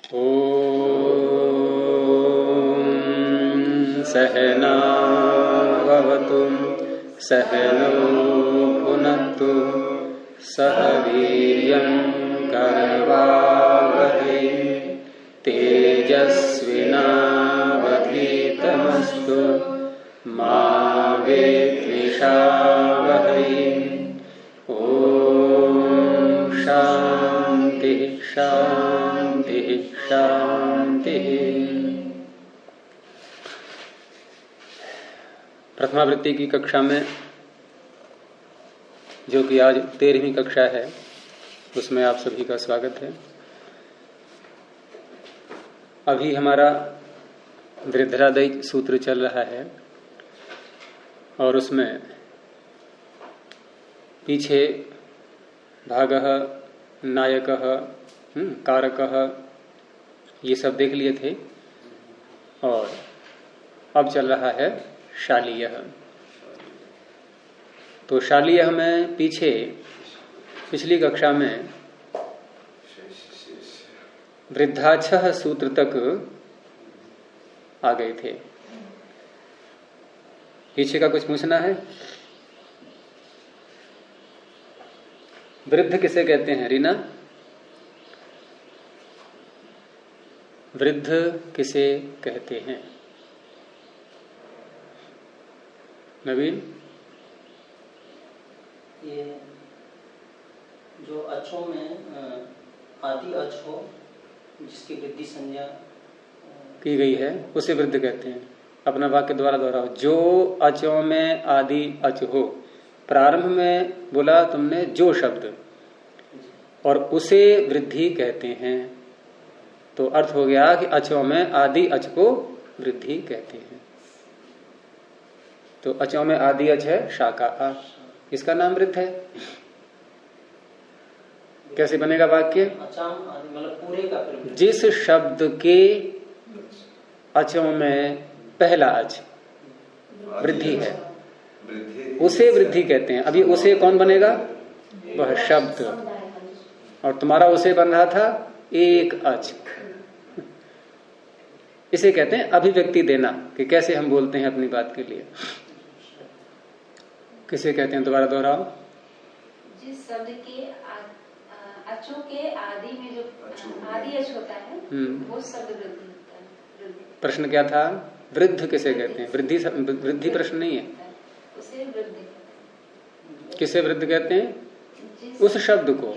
ॐ सहनावतु सहनौ भुनक्तु सह वीर्यं करवावहै तेजस्विनावधीतमस्तु मा विद्विषावहै। ॐ शान्ति शान्ति शांति। प्रथमावृत्ति की कक्षा में, जो कि आज 13वीं कक्षा है, उसमें आप सभी का स्वागत है। अभी हमारा वृद्धरादय सूत्र चल रहा है और उसमें पीछे भागः, नायकः, कारकः, ये सब देख लिए थे और अब चल रहा है शालीयः। तो शालीयः में पीछे पिछली कक्षा में वृद्धाच्छः सूत्र तक आ गए थे। पीछे का कुछ पूछना है? वृद्ध किसे कहते हैं रीना? वृद्ध किसे कहते हैं? नवीन? ये जो अच्छों में आदि अच हो, जिसकी वृद्धि संज्ञा की गई है, उसे वृद्ध कहते हैं। अपना वाक्य द्वारा दोहराओ। जो अचों में आदि अच हो। प्रारंभ में बोला तुमने जो शब्द, और उसे वृद्धि कहते हैं, तो अर्थ हो गया कि अचों में आदि अच को वृद्धि कहते हैं। तो अचों में आदि अच है शाका आ, इसका नाम वृद्ध है। कैसे बनेगा वाक्य? मतलब पूरे का जिस शब्द के अचों में पहला अच वृद्धि है, उसे वृद्धि कहते हैं। अभी उसे कौन बनेगा? वह शब्द। और तुम्हारा उसे बन रहा था एक अच। इसे कहते हैं अभिव्यक्ति देना, कि कैसे हम बोलते हैं अपनी बात के लिए। किसे कहते हैं? दोबारा दोहराओ। जिस शब्द के अचों के आदि में जो आदि अच होता है, वो शब्द वृद्धि होता है। प्रश्न क्या था? वृद्ध किसे कहते हैं? वृद्धि प्रश्न नहीं है। उसे वृद्धि किसे वृद्ध कहते हैं? उस शब्द को,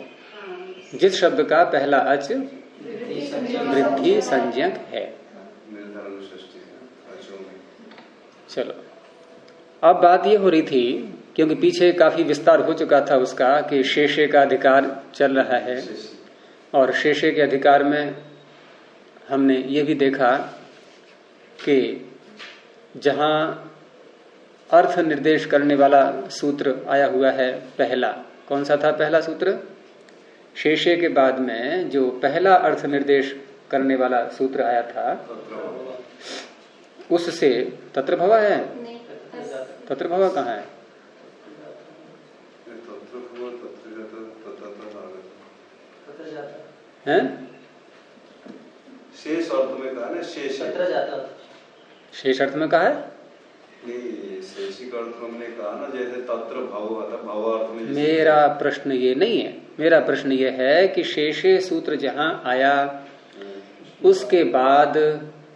जिस शब्द का पहला अच वृद्धि संज्ञक है। चलो, अब बात ये हो रही थी, क्योंकि पीछे काफी विस्तार हो चुका था उसका, कि शेषे का अधिकार चल रहा है। और शेषे के अधिकार में हमने ये भी देखा कि जहां अर्थ निर्देश करने वाला सूत्र आया हुआ है पहला, कौन सा था पहला सूत्र? शेषे के बाद में जो पहला अर्थ निर्देश करने वाला सूत्र आया था, उससे तत्र भवा है। तत्र भवा कहाँ है? हैं? शेष अर्थ में कहा ना, शेष शेष अर्थ में कहा है? नहीं, शेषिक अर्थ हमने कहा ना, जैसे तत्र भव आता, भव अर्थ में। मेरा प्रश्न ये नहीं है। मेरा प्रश्न ये है कि शेषे सूत्र जहां आया, उसके बाद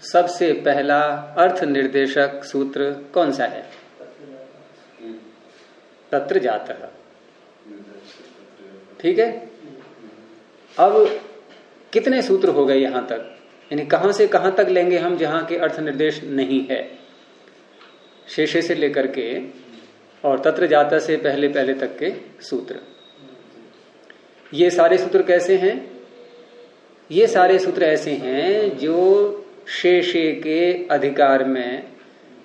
सबसे पहला अर्थ निर्देशक सूत्र कौन सा है? तत्र जातः। ठीक है। अब कितने सूत्र हो गए यहां तक? यानी कहां से कहां तक लेंगे हम जहां के अर्थ निर्देश नहीं है? शेषे से लेकर के और तत्र जाता से पहले पहले तक के सूत्र। ये सारे सूत्र कैसे हैं? ये सारे सूत्र ऐसे हैं जो शेषे के अधिकार में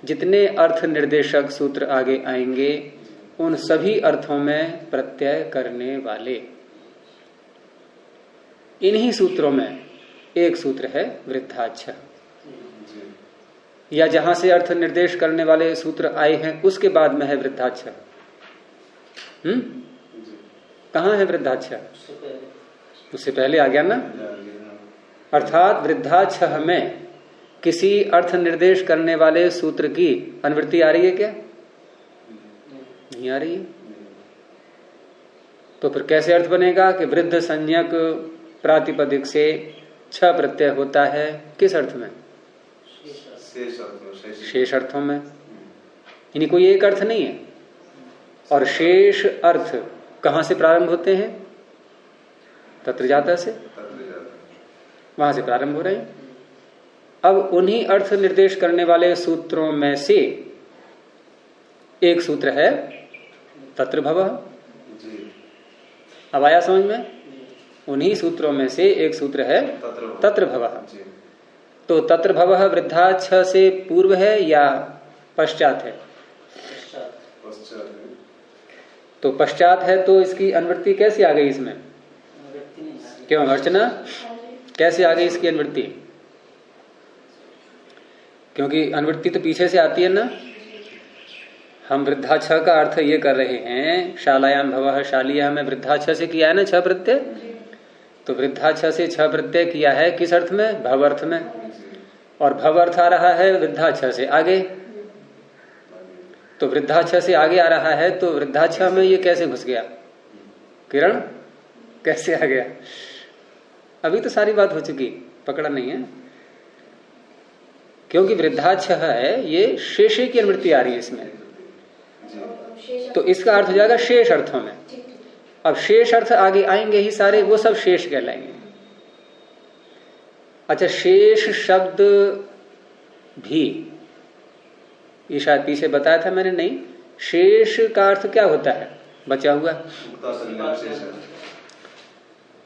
जितने अर्थ निर्देशक सूत्र आगे आएंगे, उन सभी अर्थों में प्रत्यय करने वाले। इन्हीं सूत्रों में एक सूत्र है वृद्धाच्छ, या जहां से अर्थ निर्देश करने वाले सूत्र आए हैं उसके बाद में है वृद्धाच्छ। कहाँ है वृद्धाच्छ? उससे पहले आ गया ना। अर्थात वृद्धाच्छः में किसी अर्थ निर्देश करने वाले सूत्र की अनुवृत्ति आ रही है क्या? नहीं आ रही है। तो फिर कैसे अर्थ बनेगा कि वृद्ध संज्ञक प्रातिपदिक से छ प्रत्यय होता है? किस अर्थ में? शेष अर्थों में। यानी कोई एक अर्थ नहीं है। और शेष अर्थ कहां से प्रारंभ होते हैं? तत्र जाता से, वहां से प्रारंभ हो रहे हैं। अब उन्हीं अर्थ निर्देश करने वाले सूत्रों में से एक सूत्र है तत्र भवः। अब आया समझ में? उन्हीं सूत्रों में से एक सूत्र है तत्र भवः। तो तत्र भवः वृद्धाच्छ से पूर्व है या पश्चात है? तो पश्चात है, तो इसकी अनुवृत्ति कैसे आ गई इसमें? क्यों अर्चना, कैसे आ गई इसकी अनुवृत्ति? क्योंकि अनुवृत्ति तो पीछे से आती है ना। हम वृद्धाच्छ का अर्थ ये कर रहे हैं, शालायाम भवः शालिया में वृद्धाच्छ से किया है ना छ प्रत्यय। तो वृद्धाच्छ से छ प्रत्यय किया है किस अर्थ में? भव अर्थ में। और भव अर्थ आ रहा है वृद्धाच्छ से आगे। तो वृद्धाच्छ से आगे आ रहा है, तो वृद्धाच्छ में ये कैसे घुस गया? किरण, कैसे आ गया? अभी तो सारी बात हो चुकी, पकड़ा नहीं है। क्योंकि वृद्धाच्छ है, ये शेषे की अनुवृत्ति आ रही है इसमें। तो इसका अर्थ हो जाएगा शेष अर्थों में। अब शेष अर्थ आगे आएंगे ही सारे, वो सब शेष कहलाएंगे। अच्छा, शेष शब्द भी, ये शायद पीछे बताया था मैंने, नहीं। शेष का अर्थ क्या होता है? बचा हुआ।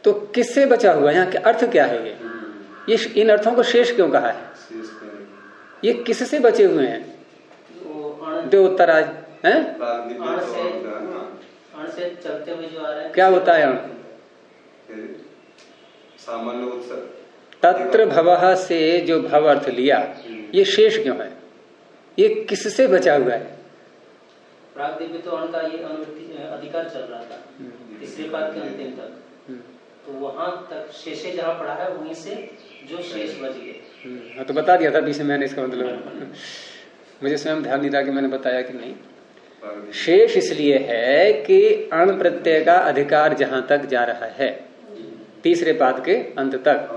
तो किससे बचा हुआ? यहाँ क्या अर्थ क्या है? ये इन अर्थों को शेष क्यों कहा है? ये किससे बचे हुए हैं? दो उत्तराज हैं? से चलते हुए जो आ रहा है, क्या होता है? सामान्य तत्र भवः से जो भव अर्थ लिया, ये शेष क्यों है? ये किससे बचा हुआ है? प्रागदिव्य तो अण का ये अनुवृत्ति अधिकार चल रहा था तीसरे पाद के अंतिम तक। तो वहां तक शेषे जहां पड़ा है वहीं से जो शेष बच गए। हाँ, तो बता दिया था पीछे मैंने इसका मतलब। मुझे स्वयं ध्यान नहीं था कि मैंने बताया कि नहीं। शेष इसलिए है कि अण प्रत्यय का अधिकार जहां तक जा रहा है, तीसरे पाद के अंत तक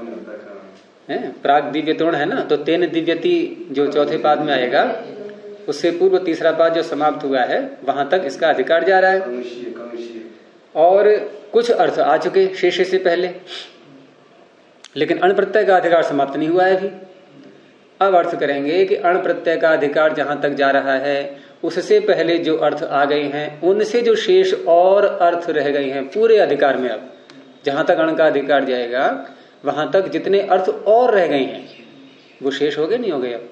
है। प्राग दिव्य तोण है ना, तो तेन दिव्यति जो चौथे पाद में आएगा, उससे पूर्व तीसरा पाद जो समाप्त हुआ है, वहां तक इसका अधिकार जा रहा है। और कुछ अर्थ आ चुके शेष से पहले, लेकिन अण प्रत्यय का अधिकार समाप्त नहीं हुआ है अभी। अब अर्थ करेंगे कि अण प्रत्यय का अधिकार जहां तक जा रहा है, उससे पहले जो अर्थ आ गए हैं, उनसे जो शेष और अर्थ रह गए हैं पूरे अधिकार में, अब जहां तक अण का अधिकार जाएगा वहां तक जितने अर्थ और रह गए हैं वो शेष हो गए, नहीं हो गए? अब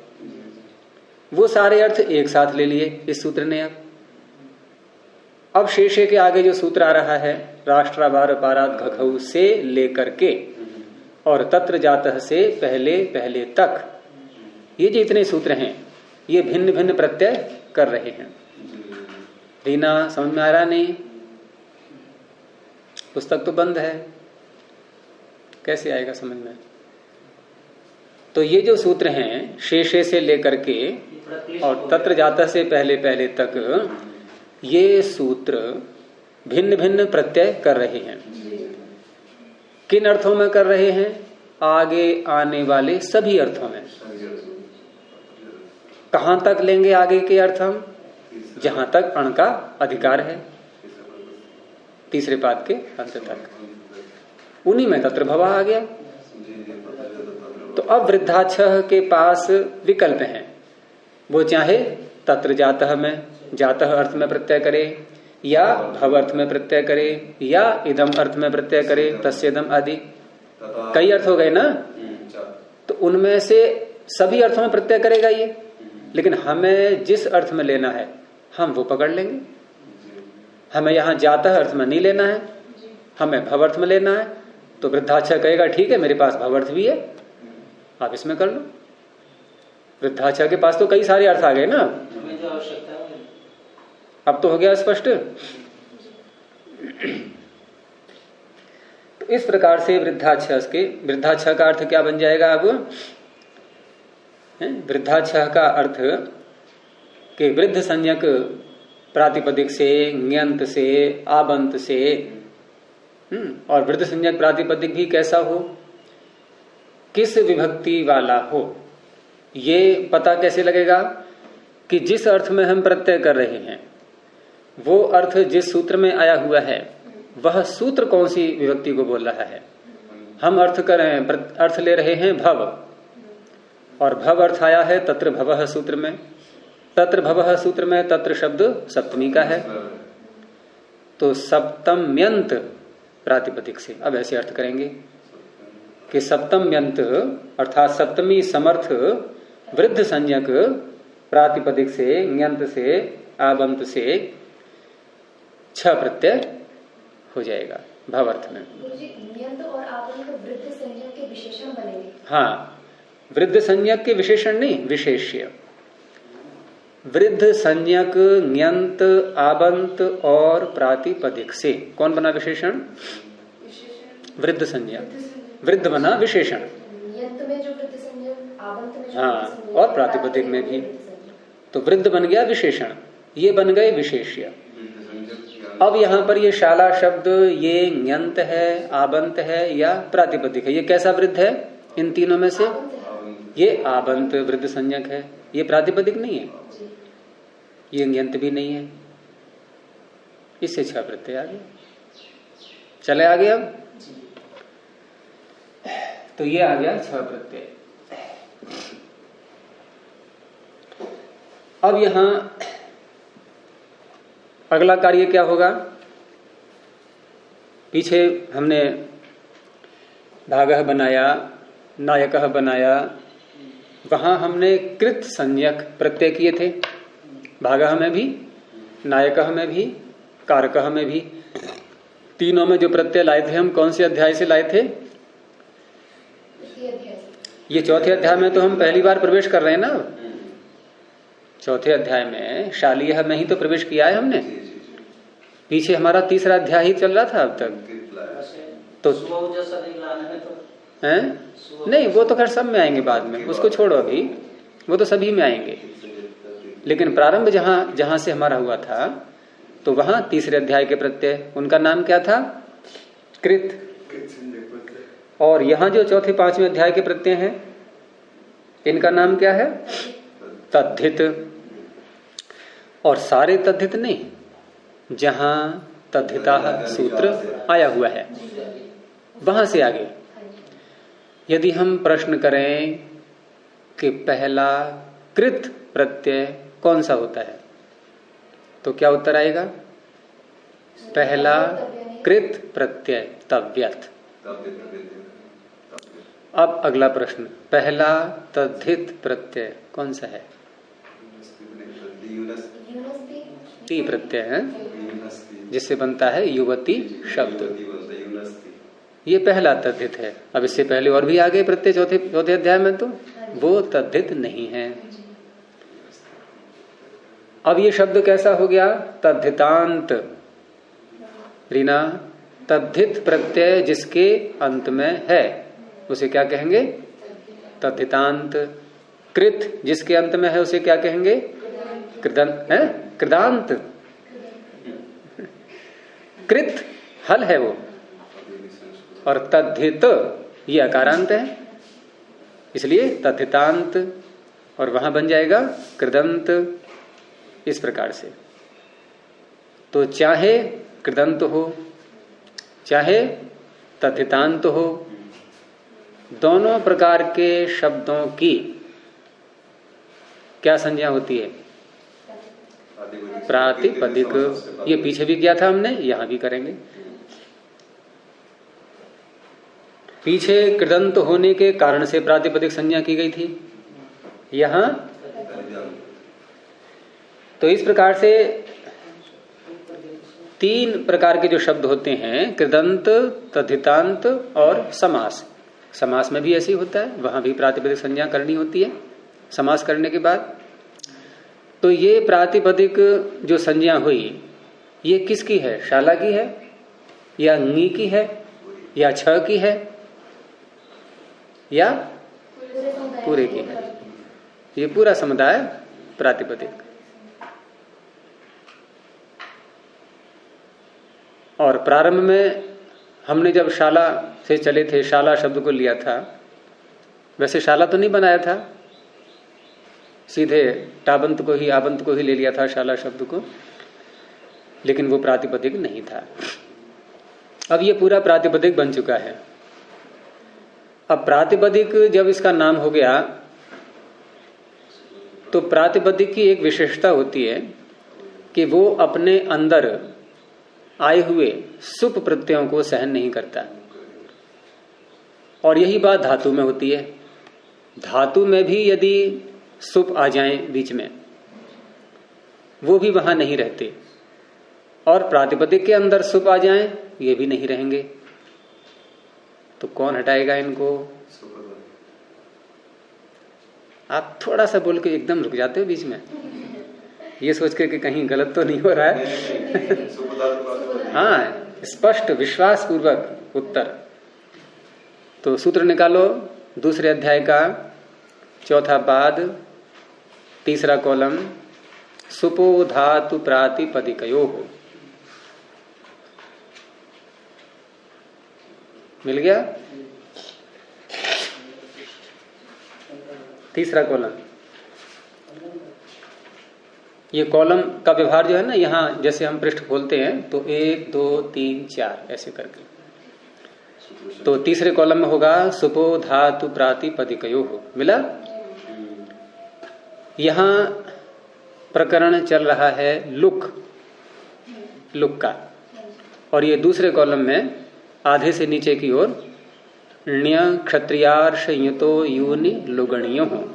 वो सारे अर्थ एक साथ ले लिए इस सूत्र ने। अब शेषे के आगे जो सूत्र आ रहा है, राष्ट्राभार पारात घघऊ से लेकर के और तत्र जातः से पहले पहले तक, ये जो इतने सूत्र हैं, ये भिन्न भिन्न प्रत्यय कर रहे हैं। रीना, समझ में आ रहा? नहीं, पुस्तक तो बंद है, कैसे आएगा समझ में? तो ये जो सूत्र हैं शेषे से लेकर के और तत्र जातः से पहले पहले तक, ये सूत्र भिन्न भिन्न प्रत्यय कर रहे हैं। किन अर्थों में कर रहे हैं? आगे आने वाले सभी अर्थों में। कहां तक लेंगे आगे के अर्थ हम? जहां तक अण का अधिकार है, तीसरे पाद के अंत तक। उन्हीं में तत्र भवः आ गया। तो अब वृद्धाच्छः के पास विकल्प हैं। वो चाहे तत्र जातः में, जातः अर्थ में प्रत्यय करे, या भव अर्थ में प्रत्यय करे, या इदम अर्थ में प्रत्यय करे, तस्येदम आदि कई अर्थ हो गए ना। तो उनमें से सभी अर्थों में प्रत्यय करेगा ये, लेकिन हमें जिस अर्थ में लेना है हम वो पकड़ लेंगे। हमें यहां जातः अर्थ में नहीं लेना है, हमें भव अर्थ में लेना है। तो वृद्धाच्छः कहेगा ठीक है, मेरे पास भव अर्थ भी है, आप इसमें कर लो। वृद्धाच्छः के पास तो कई सारे अर्थ आ गए ना, हमें जो आवश्यकता है। अब तो हो गया स्पष्ट। तो इस प्रकार से वृद्धाच्छस के, वृद्धाच्छ का अर्थ क्या बन जाएगा अब? वृद्धाच्छ का अर्थ कि वृद्ध संज्ञक प्रातिपदिक से, ङ्यंत से, आबंत से, और वृद्ध संज्ञक प्रातिपदिक भी कैसा हो, किस विभक्ति वाला हो, ये पता कैसे लगेगा? कि जिस अर्थ में हम प्रत्यय कर रहे हैं वो अर्थ जिस सूत्र में आया हुआ है वह सूत्र कौन सी विभक्ति को बोल रहा है। हम अर्थ कर रहे हैं, अर्थ ले रहे हैं भव, और भव अर्थ आया है तत्र भवः सूत्र में। तत्र भवः सूत्र में तत्र शब्द सप्तमी का है, तो सप्तम्यंत प्रातिपदिक से अब ऐसे अर्थ करेंगे कि सप्तम्यंत अर्थात सप्तमी समर्थ वृद्ध संज्ञक प्रातिपदिक से, ङ्यंत से, आबंत से छ प्रत्यय हो जाएगा भव अर्थ में। ङ्यंत और आबंत वृद्ध संज्ञक के विशेषण बनेंगे। हाँ, वृद्ध संज्ञक के विशेषण नहीं, विशेष्य। वृद्ध संज्ञक, ङ्यंत, आबंत और प्रातिपदिक से कौन बना विशेषण? वृद्ध संज्ञक। वृद्ध बना विशेषण। ङ्यंत में जो वृद्ध संज्ञक, आबंत में जो हाँ, और प्रातिपदिक में भी, तो वृद्ध बन गया विशेषण, ये बन गए विशेष्य। अब यहाँ पर ये शाला शब्द ये ङ्यंत है, आबंत है या प्रातिपदिक है? ये कैसा वृद्ध है इन तीनों में से? ये आबंत वृद्ध संज्ञक है, ये प्रातिपदिक नहीं है, ये ङ्यंत भी नहीं है, इससे छह प्रत्यय आ गए। चले आगे अब, तो ये आ गया छह प्रत्यय। अब यहां अगला कार्य क्या होगा? पीछे हमने भागः बनाया, नायकः बनाया, वहां हमने कृत संज्ञक प्रत्यय किए थे, भागः में भी, नायकः में भी, कारकः में भी। तीनों में जो प्रत्यय लाए थे हम कौन से अध्याय से लाए थे? ये चौथे अध्याय में तो हम पहली बार प्रवेश कर रहे हैं ना। चौथे अध्याय में शालीय में ही तो प्रवेश किया है हमने, पीछे हमारा तीसरा अध्याय ही चल रहा था अब तक। तो हैं? नहीं, वो तो खैर सब में आएंगे बाद में, उसको छोड़ो अभी, वो तो सभी में आएंगे। लेकिन प्रारंभ जहां से हमारा हुआ था तो वहां तीसरे अध्याय के प्रत्यय, उनका नाम क्या था? कृत। और यहाँ जो चौथे पांचवें अध्याय के प्रत्यय हैं इनका नाम क्या है? तद्धित। और सारे तद्धित नहीं, जहां तद्धिता सूत्र आया हुआ है वहां से आगे। यदि हम प्रश्न करें कि पहला कृत प्रत्यय कौन सा होता है तो क्या उत्तर आएगा? पहला कृत प्रत्यय तव्यत्। अब अगला प्रश्न, पहला तद्धित प्रत्यय कौन सा है? ती प्रत्यय है, जिससे बनता है युवती शब्द, ये पहला तद्धित है। अब इससे पहले और भी आ गए प्रत्यय चौथे अध्याय में, तो वो तद्धित नहीं है। अब ये शब्द कैसा हो गया? तद्धितांत। रीना, तद्धित प्रत्यय जिसके अंत में है उसे क्या कहेंगे? तद्धितांत। कृत जिसके अंत में है उसे क्या कहेंगे? कृदांत। कृत हल है वो, और तद्धित ये अकारांत है, इसलिए तद्धितांत, और वहां बन जाएगा कृदंत। इस प्रकार से तो चाहे कृदंत हो चाहे तद्धितांत हो, दोनों प्रकार के शब्दों की क्या संज्ञा होती है? प्रातिपदिक। ये पीछे भी किया था हमने, यहां भी करेंगे। पीछे कृदंत होने के कारण से प्रातिपदिक संज्ञा की गई थी, यहां तो इस प्रकार से तीन प्रकार के जो शब्द होते हैं, कृदंत, तद्धितांत और समास। समास में भी ऐसे ही होता है, वहां भी प्रातिपदिक संज्ञा करनी होती है समास करने के बाद। तो ये प्रातिपदिक जो संज्ञा हुई ये किसकी है? शाला की है या ङी की है या 6 की है या पूरे की है। ये पूरा समुदाय प्रातिपदिक। और प्रारंभ में हमने जब शाला से चले थे, शाला शब्द को लिया था, वैसे शाला तो नहीं बनाया था, सीधे टाबंत को ही आबंत को ही ले लिया था शाला शब्द को, लेकिन वो प्रातिपदिक नहीं था। अब ये पूरा प्रातिपदिक बन चुका है। अब प्रातिपदिक जब इसका नाम हो गया तो प्रातिपदिक की एक विशेषता होती है कि वो अपने अंदर आए हुए सुप प्रत्ययों को सहन नहीं करता। और यही बात धातु में होती है। धातु में भी यदि सुप आ जाए बीच में, वो भी वहां नहीं रहते, और प्रातिपदिक के अंदर सुप आ जाए, ये भी नहीं रहेंगे। तो कौन हटाएगा इनको? आप थोड़ा सा बोल के एकदम रुक जाते हो बीच में, ये सोच के कि कहीं गलत तो नहीं हो रहा है। हाँ, स्पष्ट विश्वास पूर्वक उत्तर। तो सूत्र निकालो, दूसरे अध्याय का 4था पाद, 3रा कॉलम, सुपो धातु प्रातिपदिकयोः। मिल गया? 3रा कॉलम। ये कॉलम का व्यवहार जो है ना, यहां जैसे हम पृष्ठ खोलते हैं तो 1 2 3 4 ऐसे करके, तो 3रे कॉलम में होगा सुपो धातु प्रातिपदिकयोः। मिला? यहां प्रकरण चल रहा है लुक का, और ये दूसरे कॉलम में आधे से नीचे की ओर ण्य क्षत्रियार्ष युतो यूनि लुगणियों हो,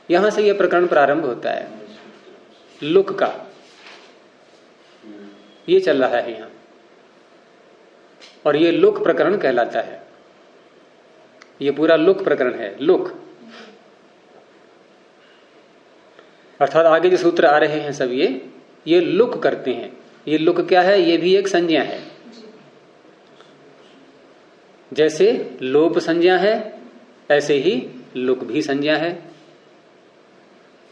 यहां से यह प्रकरण प्रारंभ होता है लुक का। ये चल रहा है यहां, और ये लुक प्रकरण कहलाता है। ये पूरा लुक प्रकरण है। लुक अर्थात आगे जो सूत्र आ रहे हैं सब ये लुक करते हैं। ये लुक क्या है? ये भी एक संज्ञा है। जैसे लोप संज्ञा है, ऐसे ही लुक भी संज्ञा है।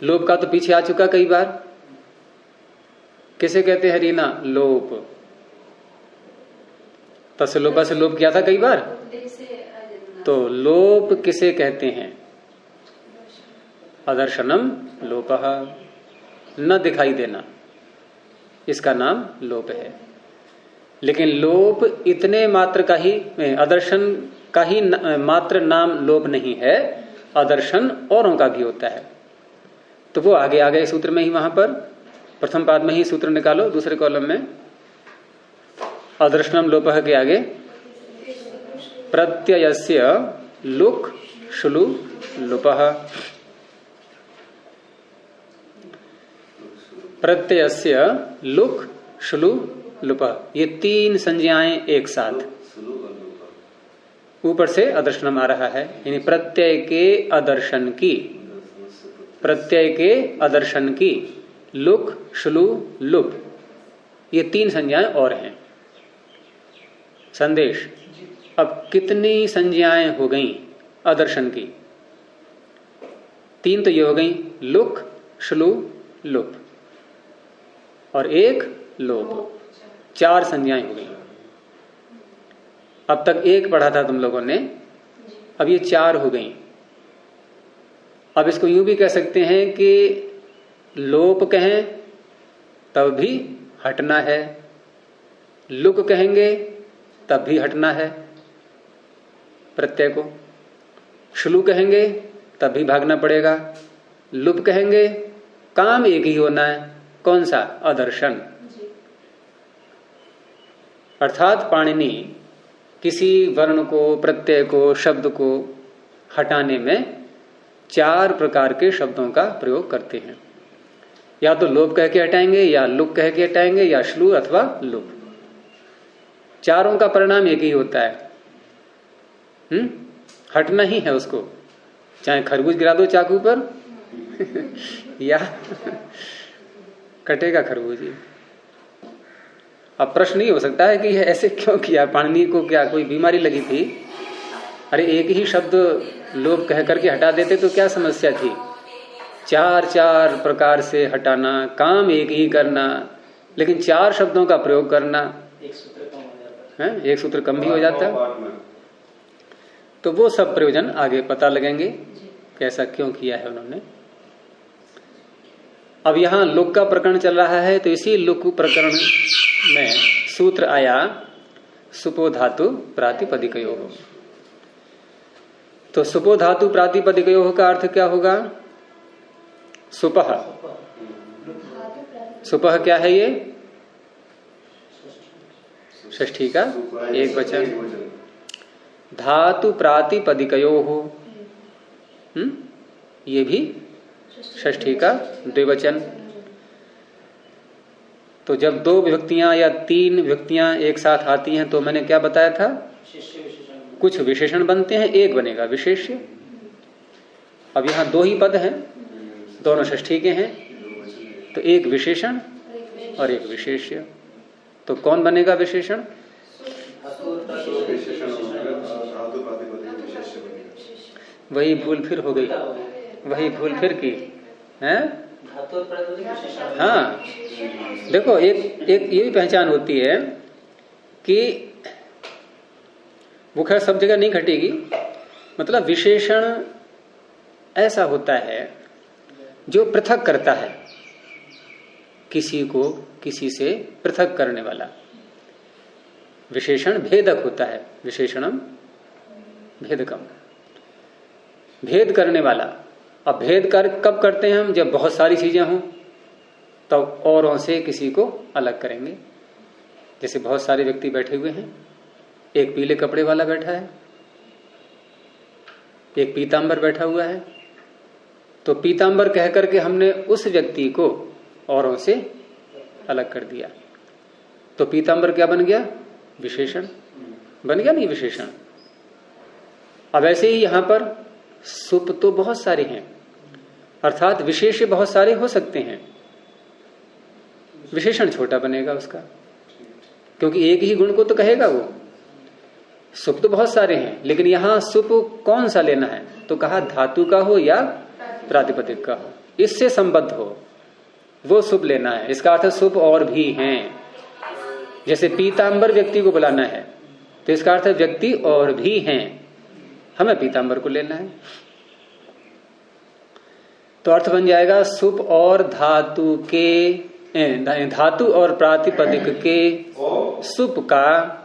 लोप का तो पीछे आ चुका कई बार। किसे कहते हैं रीना? लोप। तस्लोपा से लोप किया था कई बार। तो लोप किसे कहते हैं? अदर्शनम लोपः, न दिखाई देना, इसका नाम लोप है। लेकिन लोप इतने मात्र का ही, अदर्शन का ही मात्र नाम लोप नहीं है, अदर्शन औरों का भी होता है। तो वो आगे आ गए सूत्र में ही, वहां पर प्रथम पाद में ही सूत्र निकालो, दूसरे कॉलम में अदर्शनम लोपः के आगे प्रत्ययस्य लुक शुलु लुपः, प्रत्ययस्य लुक शुलु लुपः, ये 3 संज्ञाएं एक साथ। ऊपर से अदर्शनम आ रहा है, यानी प्रत्यय के अदर्शन की, प्रत्यय के अदर्शन की लुक शुलु लुप, ये 3 संज्ञाएं और हैं। संदेश, अब कितनी संज्ञाएं हो गई अदर्शन की? 3 तो ये हो गई, लुक शुलु लुप, और एक लोप, 4 संज्ञाएं हो गई। अब तक 1 पढ़ा था तुम लोगों ने, अब ये 4 हो गई। अब इसको यूं भी कह सकते हैं कि लोप कहें तब भी हटना है, लुक कहेंगे तब भी हटना है प्रत्यय को, श्लू कहेंगे तब भी भागना पड़ेगा, लुप कहेंगे काम एक ही होना है। कौन सा? अदर्शन। अर्थात पाणिनि किसी वर्ण को, प्रत्यय को, शब्द को हटाने में 4 प्रकार के शब्दों का प्रयोग करते हैं। या तो लोप कह के हटाएंगे, या लुक कह के हटाएंगे, या श्लू अथवा लुप। चारों का परिणाम एक ही होता है, हटना ही है उसको। चाहे खरबूज गिरा दो चाकू पर या कटेगा खरबूज। अब प्रश्न नहीं हो सकता है कि यह ऐसे क्यों किया, पाणिनि को क्या कोई बीमारी लगी थी? अरे एक ही शब्द लोग कह करके हटा देते तो क्या समस्या थी? चार चार प्रकार से हटाना, काम एक ही करना, लेकिन चार शब्दों का प्रयोग करना, एक सूत्र कम हो जाता है, एक सूत्र कम भी हो जाता है। तो वो सब प्रयोजन आगे पता लगेंगे कि ऐसा क्यों किया है उन्होंने। अब यहां लुक का प्रकरण चल रहा है, तो इसी लुक प्रकरण में सूत्र आया सुपो धातु प्रातिपदिकयोः। तो सुपो धातु प्रातिपदिकयोः का अर्थ क्या होगा? सुपह। सुपह क्या है? ये षष्ठी का एक वचन। धातु प्रातिपदिकयोः, ये भी षष्ठी का द्विवचन। तो जब दो विभक्तियां या तीन विभक्तियां एक साथ आती हैं तो मैंने क्या बताया था? कुछ विशेषण बनते हैं, एक बनेगा विशेष्य। अब यहां दो ही पद हैं, दोनों षष्ठी के हैं, तो एक विशेषण और एक विशेष्य। तो कौन बनेगा विशेषण? वही भूल फिर हो गई, वही भूल फिर की है। हाँ देखो, एक ये भी पहचान होती है कि वो खैर सब जगह नहीं घटेगी। मतलब विशेषण ऐसा होता है जो पृथक करता है, किसी को किसी से पृथक करने वाला। विशेषण भेदक होता है, विशेषणम भेदकम, भेद करने वाला। अब भेद कर कब करते हैं हम? जब बहुत सारी चीजें हों तब तो औरों से किसी को अलग करेंगे। जैसे बहुत सारे व्यक्ति बैठे हुए हैं, एक पीले कपड़े वाला बैठा है, एक पीतांबर बैठा हुआ है, तो पीतांबर कह करके हमने उस व्यक्ति को औरों से अलग कर दिया, तो पीतांबर क्या बन गया? विशेषण बन गया, नहीं विशेषण। अब ऐसे ही यहां पर सुप तो बहुत सारे हैं, अर्थात विशेष्य बहुत सारे हो सकते हैं, विशेषण छोटा बनेगा उसका, क्योंकि एक ही गुण को तो कहेगा वो। सुप तो बहुत सारे हैं, लेकिन यहां सुप कौन सा लेना है? तो कहा धातु का हो या प्रातिपदिक का हो, इससे संबद्ध हो वो सुप लेना है। इसका अर्थ सुप और भी हैं। जैसे पीतांबर व्यक्ति को बुलाना है, तो इसका अर्थ व्यक्ति और भी हैं, हमें पीतांबर को लेना है। तो अर्थ बन जाएगा सुप और धातु के, धातु और प्रातिपदिक के सुप का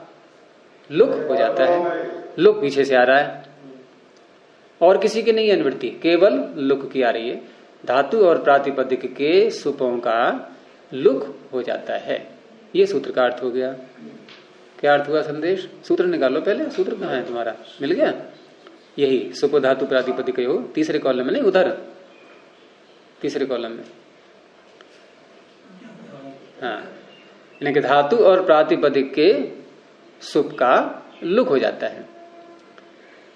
लुक हो जाता है। लुक पीछे से आ रहा है और किसी की नहीं अनुवृत्ति, केवल लुक की आ रही है। धातु और प्रातिपदिक के सुपों का लुक हो जाता है। ये सूत्र का अर्थ हो गया। क्या अर्थ हुआ? संदेश सूत्र निकालो पहले। सूत्र कहाँ है तुम्हारा? मिल गया? यही सुपो धातु प्रातिपदिकयोः, तीसरे कॉलम में, नहीं उधर तीसरे कॉलम में। हाँ, यानी कि धातु और प्रातिपदिक के सुप का लुक हो जाता है।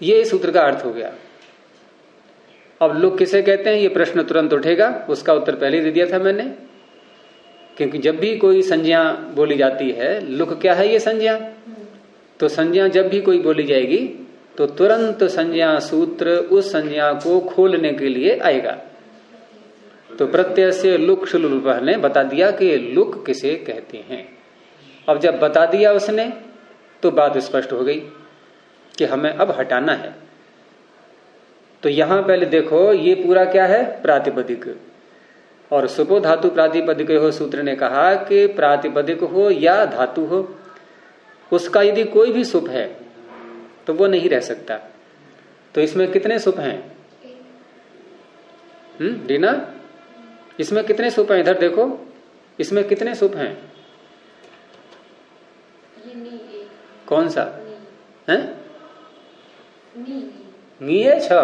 ये सूत्र का अर्थ हो गया। अब लुक किसे कहते हैं, ये प्रश्न तुरंत उठेगा। उसका उत्तर पहले ही दे दिया था मैंने, क्योंकि जब भी कोई संज्ञा बोली जाती है, लुक क्या है? ये संज्ञा। तो संज्ञा जब भी कोई बोली जाएगी तो तुरंत संज्ञा सूत्र उस संज्ञा को खोलने के लिए आएगा। तो प्रत्यय से लुक शुलुल्पः ने बता दिया कि लुक किसे कहते हैं। अब जब बता दिया उसने तो बात स्पष्ट हो गई कि हमें अब हटाना है। तो यहां पहले देखो, ये पूरा क्या है? प्रातिपदिक। और सुपो धातु प्रातिपदिक हो, सूत्र ने कहा कि प्रातिपदिक हो या धातु हो, उसका यदि कोई भी सुप है तो वो नहीं रह सकता। तो इसमें कितने सुप हैं? डीना, इसमें कितने सुप हैं? इधर देखो, इसमें कितने सुप हैं? कौन सा है? नी है? छह?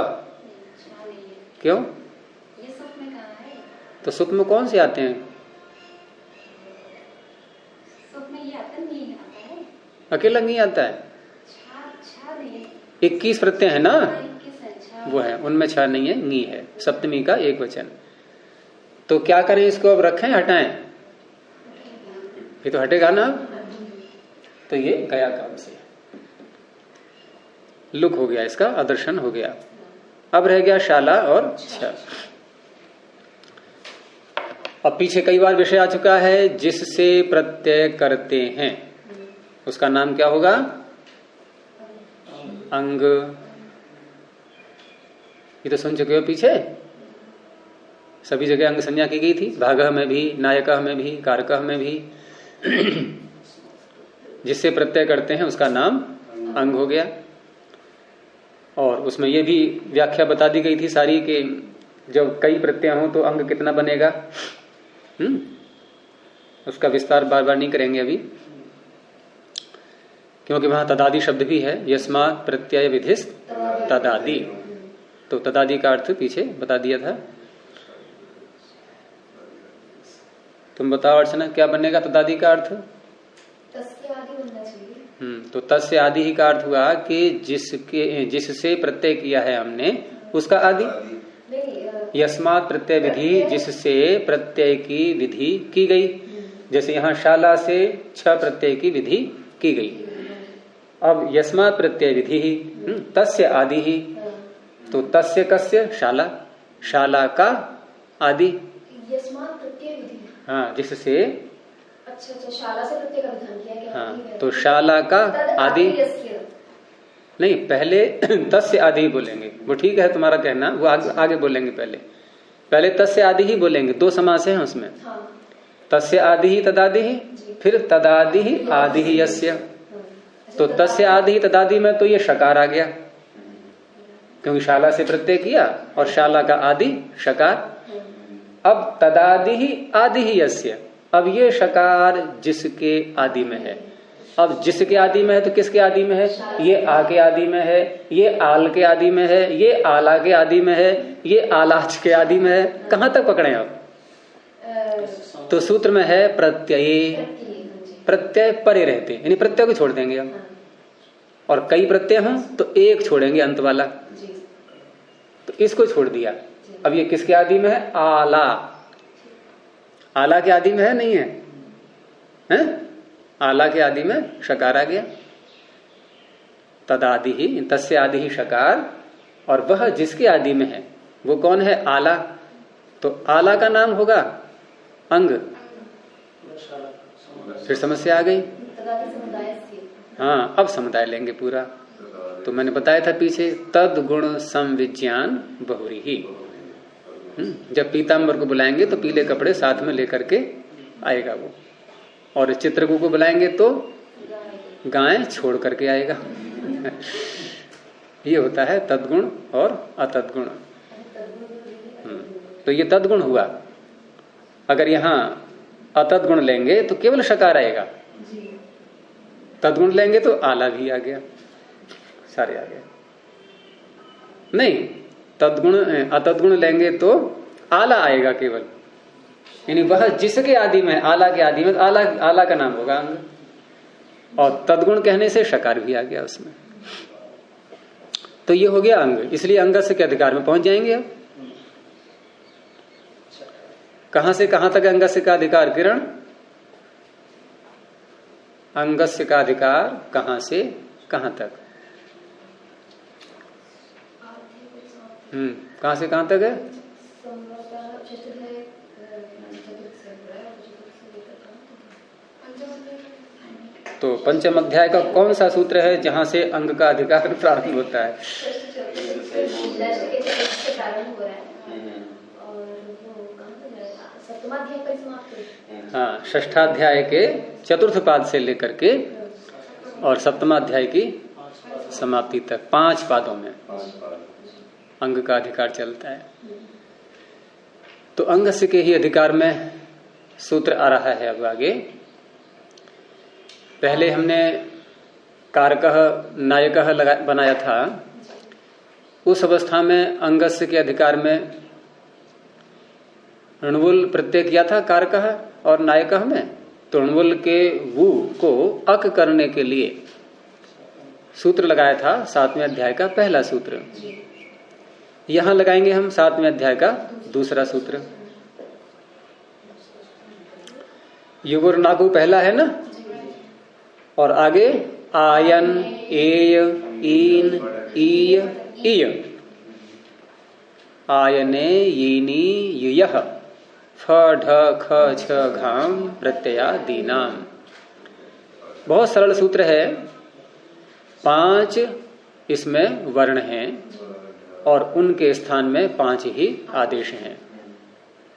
क्यों? ये सुप में कहाँ है? तो सुप में कौन से आते हैं? सुप में ये आता नहीं आता है, अकेला नहीं आता है। 21 प्रत्यय है ना, वो है, उनमें 6 नहीं है, नी है, सप्तमी का एक वचन। तो क्या करें इसको? अब रखें, हटाएं? ये तो हटेगा ना। तो ये गया काम से लुक हो गया, इसका अदर्शन हो गया। अब रह गया शाला और छ। अब पीछे कई बार विषय आ चुका है, जिससे प्रत्यय करते हैं उसका नाम क्या होगा? अंग। ये तो सुन चुके हो, पीछे सभी जगह अंग संज्ञा की गई थी, भागः में भी, नायकः में भी, कारकः में भी। जिससे प्रत्यय करते हैं उसका नाम अंग हो गया। और उसमें ये भी व्याख्या बता दी गई थी सारी कि जब कई प्रत्यय हों तो अंग कितना बनेगा। उसका विस्तार बार बार नहीं करेंगे अभी, क्योंकि वहां तदादि शब्द भी है, यस्मात् प्रत्यय विधिस्त तदादि। तो तदादि का अर्थ पीछे बता दिया था। तुम बताओ अर्चना, क्या बनेगा तदादि का अर्थ? तस्य आदि बनना चाहिए। तो तस्य आदि ही का अर्थ हुआ कि जिससे प्रत्यय किया है हमने उसका आदि। यस्मात् प्रत्यय विधि, जिससे प्रत्यय की विधि की गई। जैसे यहाँ शाला से छ प्रत्यय की विधि की गई। अब यस्मात् प्रत्यय विधि ही तस्य आदि ही, तो तस्य कस्य? शाला, शाला का आदि। यस्मात् प्रत्यय विधि, हाँ, जिससे अच्छा शाला से प्रत्यय का विधान किया गया। हाँ, तो शाला का आदि नहीं, पहले तस्य आदि ही बोलेंगे। वो ठीक है तुम्हारा कहना, वो आगे बोलेंगे। पहले तस्य आदि ही बोलेंगे। दो समास हैं उसमें। हाँ। तस्य आदि ही तदादि ही, फिर तदादि ही आदि ही यस्य। तो तस्य आदि ही तदादि में तो ये शकार आ गया, क्योंकि शाला से प्रत्यय किया और शाला का आदि शकार। अब तदादि ही आदि ही यस्य, अब ये शकार जिसके आदि में है। अब जिसके आदि में है तो किसके आदि में है? ये आ के आदि में है, ये आल के आदि में है, ये आला के आदि में है, ये आलाच के आदि में है। कहां तक पकड़े अब? तो सूत्र में है प्रत्यय। प्रत्यय परे रहते, यानी प्रत्यय को छोड़ देंगे हम। और कई प्रत्यय हों तो एक छोड़ेंगे, अंत वाला। तो इसको छोड़ दिया। अब ये किसके आदि में है? आला। आला के आदि में है, नहीं है? हैं? आला के आदि में शकार आ गया। तदादि ही, तस्य आदि ही शकार। और वह जिसके आदि में है वो कौन है? आला। तो आला का नाम होगा अंग। फिर समस्या आ गई। हाँ, अब समुदाय लेंगे पूरा। तो मैंने बताया था पीछे, तद गुण संविज्ञान बहुरी ही। जब पीताम्बर को बुलाएंगे तो पीले कपड़े साथ में लेकर के आएगा वो, और चित्रगु को बुलाएंगे तो गाय छोड़ करके आएगा। ये होता है तद्गुण और अतद्गुण। तो ये तद्गुण हुआ। अगर यहां अतद्गुण लेंगे तो केवल शकार आएगा, तद्गुण लेंगे तो आला भी आ गया, सारे आ गए। नहीं, तद्गुण अतद्गुण लेंगे तो आला आएगा केवल, यानी वह जिसके आदि में, आला के आदि में, आला आला का नाम होगा अंग। और तद्गुण कहने से शकार भी आ गया उसमें। तो ये हो गया अंग। इसलिए अंगस्य के अधिकार में पहुंच जाएंगे। अब कहां से कहां तक अंगस्य का अधिकार? किरण, अंगस्य का अधिकार कहां से कहां तक? कहां से कहां तक है? तो पंचम अध्याय का कौन सा सूत्र है जहां से अंग का अधिकार प्रारंभ होता है? हाँ, षष्ठाध्याय के चतुर्थ पाद से लेकर के और सप्तमाध्याय की समाप्ति तक 5 पादों में अंग का अधिकार चलता है। तो अंगस्य के ही अधिकार में सूत्र आ रहा है अब आगे। पहले हमने कारकः नायकः बनाया था। उस अवस्था में अंगस्य के अधिकार में ऋणवुल प्रत्यय किया था कारकः और नायकः में। तो ऋणवुल के वु को अक करने के लिए सूत्र लगाया था 7वें अध्याय का पहला सूत्र। यहां लगाएंगे हम 7वें अध्याय का दूसरा सूत्र। युगुर नागु पहला है ना, और आगे आयन, एय, ईन, ईय, ईय। आयने, यीनी, युयः, फ ढ ख छ घाम प्रत्ययादीनाम। बहुत सरल सूत्र है। 5 इसमें वर्ण हैं और उनके स्थान में 5 ही आदेश हैं।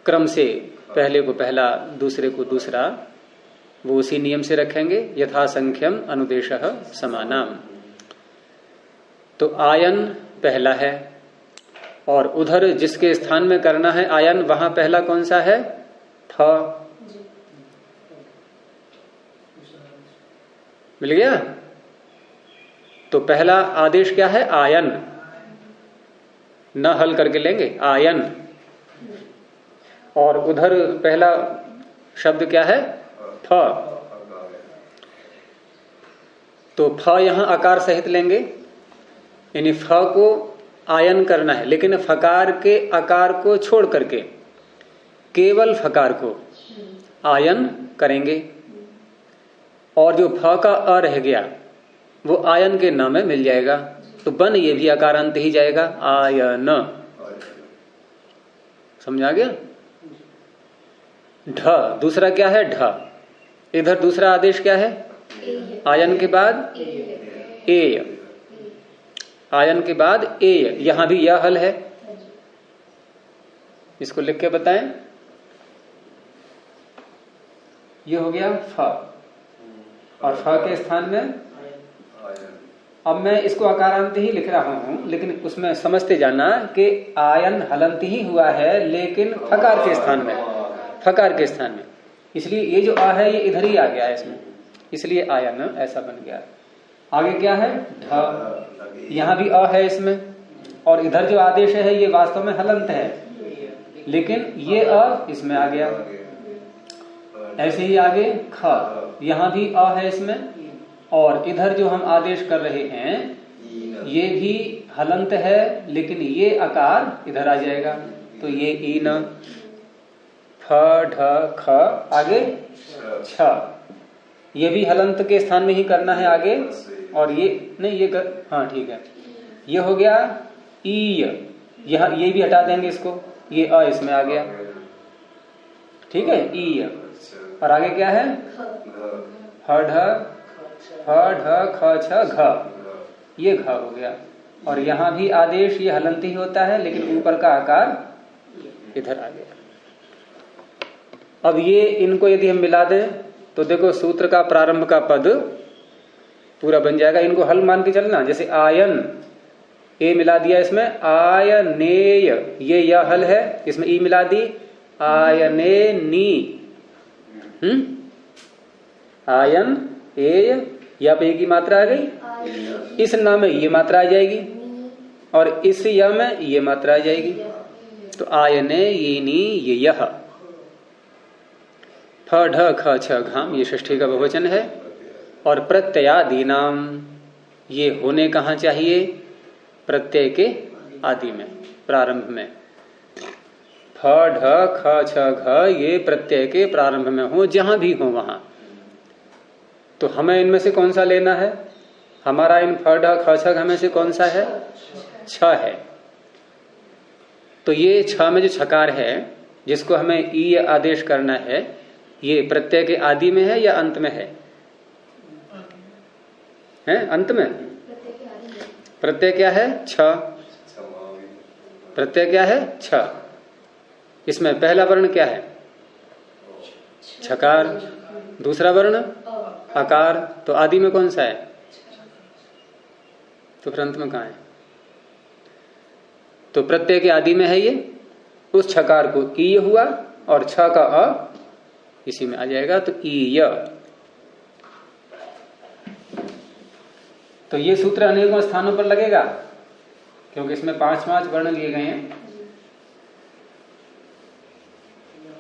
क्रम से पहले को पहला, दूसरे को दूसरा, वो उसी नियम से रखेंगे। यथा संख्यम अनुदेशः समानाम। तो आयन पहला है और उधर जिसके स्थान में करना है आयन, वहां पहला कौन सा है? थ। मिल गया? तो पहला आदेश क्या है? आयन। न हल करके लेंगे आयन। और उधर पहला शब्द क्या है? फ। तो फ यहां आकार सहित लेंगे, यानी फ को आयन करना है, लेकिन फकार के आकार को छोड़ करके केवल फकार को आयन करेंगे। और जो फ का अ रह गया वो आयन के न में मिल जाएगा, तो बन ये भी आकारांत ही जाएगा, आयन। समझ आ गया? ढ दूसरा क्या है? ढ। इधर दूसरा आदेश क्या है? आयन के बाद एय। आयन के बाद एय। यहां भी यह हल है। इसको लिख के बताएं। ये हो गया फ, और फ के स्थान में अब मैं इसको आकारांत ही लिख रहा हूं, लेकिन उसमें समझते जाना कि आयन हलंत ही हुआ है, लेकिन फकार के स्थान में, फकार के स्थान में। इसलिए ये जो आ है ये इधर ही आ गया है इसमें, इसलिए आयन ऐसा बन गया। आगे क्या है? ढ। यहां भी अ है इसमें, और इधर जो आदेश है ये वास्तव में हलंत है, लेकिन ये अ इसमें आ गया। ऐसे ही आगे ख, यहां भी अ है इसमें, और इधर जो हम आदेश कर रहे हैं ये भी हलंत है, लेकिन ये आकार इधर आ जाएगा। तो ये ईन, फ ढ ख, आगे छ। ये भी हलंत के स्थान में ही करना है आगे। और ये नहीं, ये हाँ ठीक है, ये हो गया ईय। यह ये भी हटा देंगे इसको, ये अ इसमें आ गया। ठीक है, ईय। और आगे क्या है? ह ढ ख छ घ, ये घ हो गया। और यहां भी आदेश ये हलंत ही होता है, लेकिन ऊपर का आकार इधर आ गया। अब ये इनको यदि हम मिला दें तो देखो सूत्र का प्रारंभ का पद पूरा बन जाएगा। इनको हल मान के चलना। जैसे आयन, ए मिला दिया इसमें, आयनेय, ये यह हल है, इसमें ई मिला दी, आयने नी। आयन, एय, या पे की मात्रा आ गई, इस न में ये मात्रा आ जाएगी, और इस य में ये मात्रा आ जाएगी। तो आयने, ये नी, ये यह। फ ढ ख छ घाम, ये षष्ठी का बहुवचन है। और प्रत्ययादीनाम, ये होने कहाँ चाहिए? प्रत्यय के आदि में, प्रारंभ में। फ ढ ख छ घ, ये प्रत्यय के प्रारंभ में हो, जहां भी हो वहां। तो हमें इनमें से कौन सा लेना है? हमारा इन फ ढ ख छ घ में से कौन सा है? छ है। तो ये छ में जो छकार है, जिसको हमें ई आदेश करना है, ये प्रत्यय के आदि में है या अंत में है? अंत में। प्रत्यय क्या है? छ। प्रत्यय क्या है? छ। इसमें पहला वर्ण क्या है? छकार। दूसरा वर्ण आकार। तो आदि में कौन सा है? तो फिर अंत में कहां है? तो प्रत्यय के आदि में है ये। उस छकार को ई हुआ, और छ का अ इसी में आ जाएगा, तो ईय। तो ये सूत्र अनेकों स्थानों पर लगेगा, क्योंकि इसमें 5 वर्ण लिए गए हैं।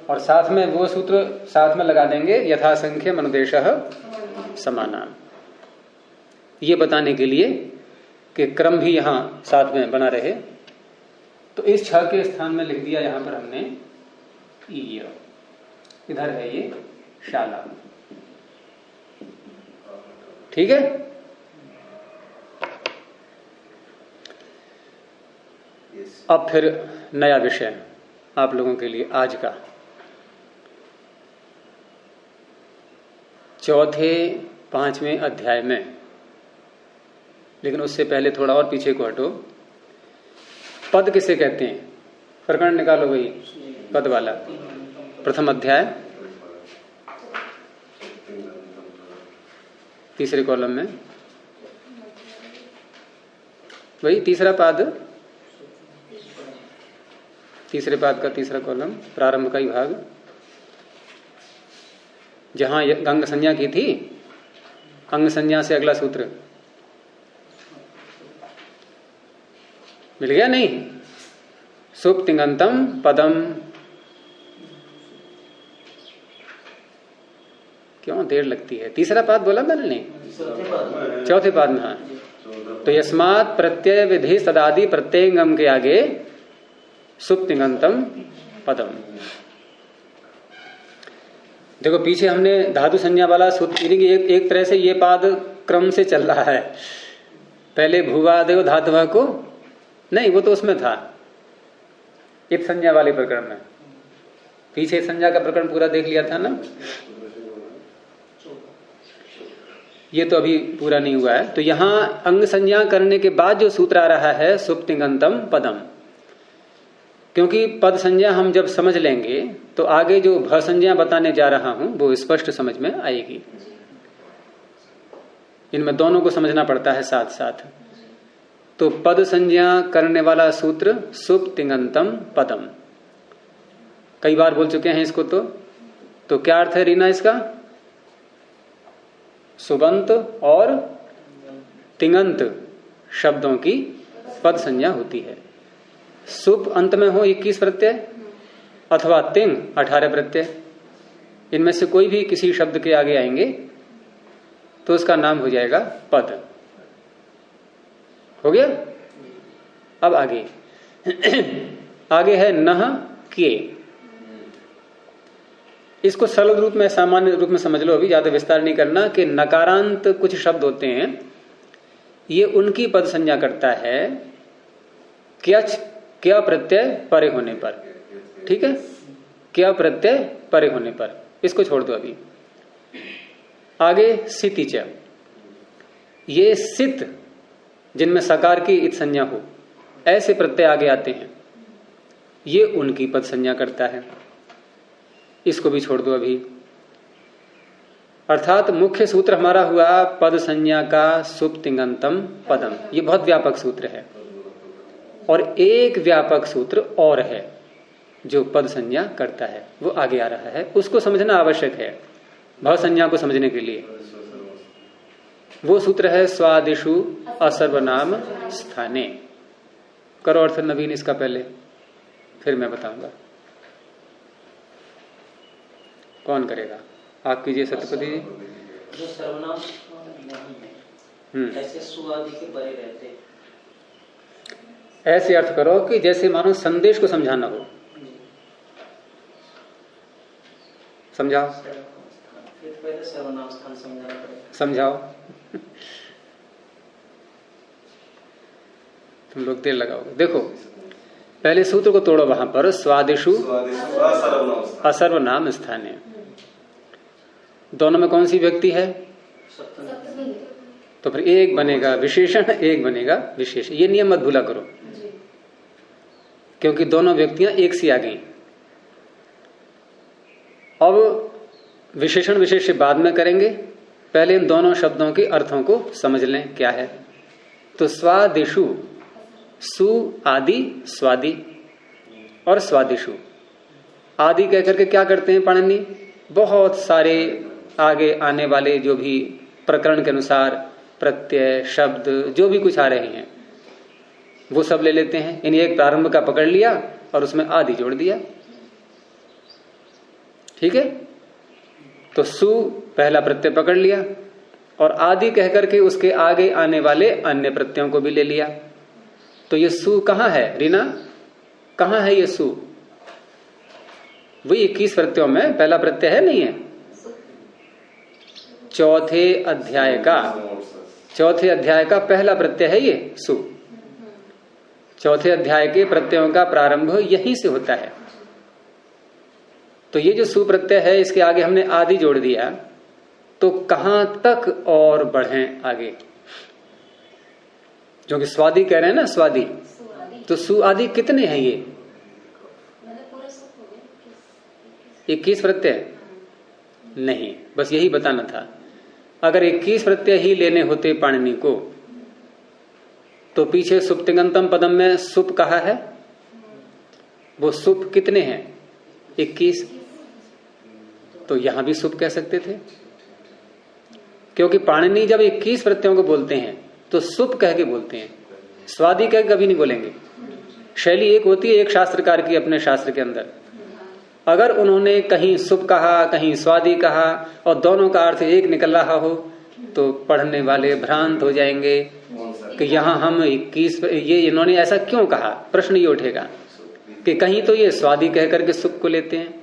और साथ में वो सूत्र साथ में लगा देंगे, यथा संख्यम अनुदेशः समानाम, ये बताने के लिए कि क्रम भी यहां साथ में बना रहे। तो इस छ के स्थान में लिख दिया यहां पर हमने ईय। इधर है ये शाला। ठीक है। अब फिर नया विषय आप लोगों के लिए आज का, चौथे 5वें अध्याय में, लेकिन उससे पहले थोड़ा और पीछे को हटो। पद किसे कहते हैं? प्रकरण निकालो भाई, पद वाला। प्रथम अध्याय तीसरे कॉलम में, वही तीसरा पाद, तीसरे पाद का तीसरा कॉलम, प्रारंभ का ही भाग, जहां अंग संज्ञा की थी, अंग संज्ञा से अगला सूत्र मिल गया नहीं? सुप तिङन्तम पदम। क्यों देर लगती है? तीसरा पाद बोला मैंने नहीं? चौथे पाद में। हाँ, तो यस्मात् प्रत्यय विधि सदादि प्रत्ययंगम के आगे सुप तिङन्तम पदम। देखो पीछे हमने धातु संज्ञा वाला सूत्र, एक तरह से ये पाद क्रम से चल रहा है। पहले भूवादेव धातुवा को नहीं, वो तो उसमें था इत संज्ञा वाले प्रकरण में। पीछे संज्ञा का प्रकरण पूरा देख लिया था ना, ये तो अभी पूरा नहीं हुआ है। तो यहां अंग संज्ञा करने के बाद जो सूत्र आ रहा है सुप तिङन्तम पदम, क्योंकि पद संज्ञा हम जब समझ लेंगे तो आगे जो भ संज्ञा बताने जा रहा हूं वो स्पष्ट समझ में आएगी। इनमें दोनों को समझना पड़ता है साथ साथ। तो पद संज्ञा करने वाला सूत्र सुप तिङन्तम पदम, कई बार बोल चुके हैं इसको। तो क्या अर्थ है रीना इसका? सुबंत और तिङन्त शब्दों की पद संज्ञा होती है। सुप अंत में हो 21 प्रत्यय, अथवा तिङ 18 प्रत्यय, इनमें से कोई भी किसी शब्द के आगे आएंगे तो उसका नाम हो जाएगा पद। हो गया? अब आगे आगे है नह के। इसको सरल रूप में, सामान्य रूप में समझ लो, अभी ज्यादा विस्तार नहीं करना। कि नकारांत कुछ शब्द होते हैं, ये उनकी पद संज्ञा करता है क्या प्रत्यय परे होने पर। ठीक है, क्या प्रत्यय परे होने पर, इसको छोड़ दो अभी। आगे सितिच, ये सित जिनमें सकार की इत संज्ञा हो, ऐसे प्रत्यय आगे आते हैं, ये उनकी पद संज्ञा करता है। इसको भी छोड़ दो अभी। अर्थात मुख्य सूत्र हमारा हुआ पद संज्ञा का सुप तिङन्तम पदम। ये बहुत व्यापक सूत्र है। और एक व्यापक सूत्र और है जो पद संज्ञा करता है, वो आगे आ रहा है, उसको समझना आवश्यक है भ संज्ञा को समझने के लिए। वो सूत्र है स्वादिषु असर्वनाम स्थाने। करो अर्थ नवीन इसका पहले, फिर मैं बताऊंगा। कौन करेगा? आप कीजिए सत्यपति जी। जो सर्वनाम ऐसे सुआदि के परे रहते हैं, ऐसे अर्थ करो कि जैसे मानो संदेश को समझाना हो। समझाओ, पहले सर्वनाम स्थान समझाना पड़ेगा। समझाओ। तुम लोग देर लगाओगे। देखो पहले सूत्र को तोड़ो, वहां पर स्वादिषु असर्वनाम स्थाने। दोनों में कौन सी व्यक्ति है? तो फिर एक बनेगा विशेषण, एक बनेगा विशेष। ये नियम मत भूला करो, क्योंकि दोनों व्यक्तियां एक सी आ गई। अब विशेषण विशेष बाद में करेंगे, पहले इन दोनों शब्दों के अर्थों को समझ लें क्या है। तो स्वादिषु, सु आदि स्वादि और स्वादिषु। आदि कह करके क्या करते हैं पाणिनि? बहुत सारे आगे आने वाले जो भी प्रकरण के अनुसार प्रत्यय शब्द जो भी कुछ आ रहे हैं वो सब ले लेते हैं। इन्हें एक प्रारंभ का पकड़ लिया और उसमें आदि जोड़ दिया। ठीक है, तो सु पहला प्रत्यय पकड़ लिया और आदि कह करके उसके आगे आने वाले अन्य प्रत्ययों को भी ले लिया। तो ये सु कहां है रीना? कहां है ये सु? वही 21 प्रत्ययों में पहला प्रत्यय है, नहीं है? चौथे अध्याय का पहला प्रत्यय है ये सु। चौथे अध्याय के प्रत्ययों का प्रारंभ यहीं से होता है। तो ये जो सु प्रत्यय है इसके आगे हमने आदि जोड़ दिया, तो कहां तक और बढ़ें आगे, जो कि स्वादि कह रहे हैं ना, स्वादि, तो सु आदि कितने हैं ये? 21 प्रत्यय नहीं, बस यही बताना था। अगर 21 प्रत्यय ही लेने होते पाणिनि को, तो पीछे सुप्तिगंतम पदम में सुप कहा है, वो सुप कितने हैं? 21। तो यहां भी सुप कह सकते थे, क्योंकि पाणिनि जब 21 प्रत्ययों को बोलते हैं तो सुप कह के बोलते हैं, स्वादि कह कभी नहीं बोलेंगे। शैली एक होती है एक शास्त्रकार की अपने शास्त्र के अंदर। अगर उन्होंने कहीं सुप कहा, कहीं स्वादि कहा और दोनों का अर्थ एक निकल रहा हो, तो पढ़ने वाले भ्रांत हो जाएंगे कि यहां हम 21 ये इन्होंने ऐसा क्यों कहा। प्रश्न ये उठेगा कि कहीं तो ये स्वादि कह करके सुप को लेते हैं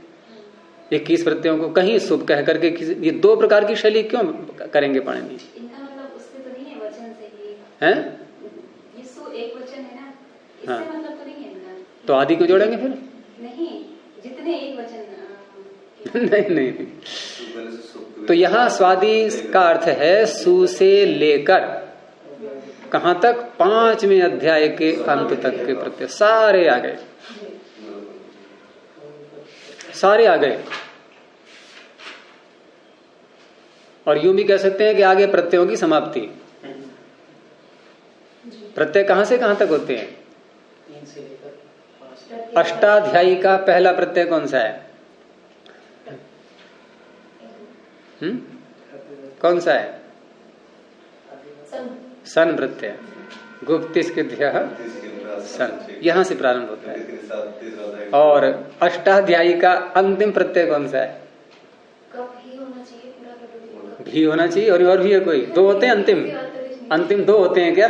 21 प्रत्ययों को, कहीं सुप कह करके, ये दो प्रकार की शैली क्यों करेंगे पाणिनि? इनका मतलब उससे तो नहीं है, वचन से ही है। ये सु एक वचन है ना, इससे हाँ। मतलब तो नहीं है इनका। तो आदि को जोड़ेंगे फिर? नहीं, जितने एक वचन नहीं। तो यहां स्वादि का अर्थ है सु से लेकर कहां तक? 5वें अध्याय के अंत तक के प्रत्यय सारे आ गए, सारे आ गए। और यूं भी कह सकते हैं कि आगे प्रत्ययों की समाप्ति। प्रत्यय कहां से कहां तक होते हैं? 3 से लेकर 5 अष्टाध्यायी का पहला प्रत्यय कौन सा है? कौन सा है? सन प्रत्यय। गुप्तिस्कृत्य सन, यहां से प्रारंभ होता है। और अष्टाध्यायी का अंतिम प्रत्यय कौन सा है? कब ही होना चाहिए पूरा, भी होना चाहिए। और भी है कोई? 2 होते हैं अंतिम? अंतिम 2 होते हैं क्या?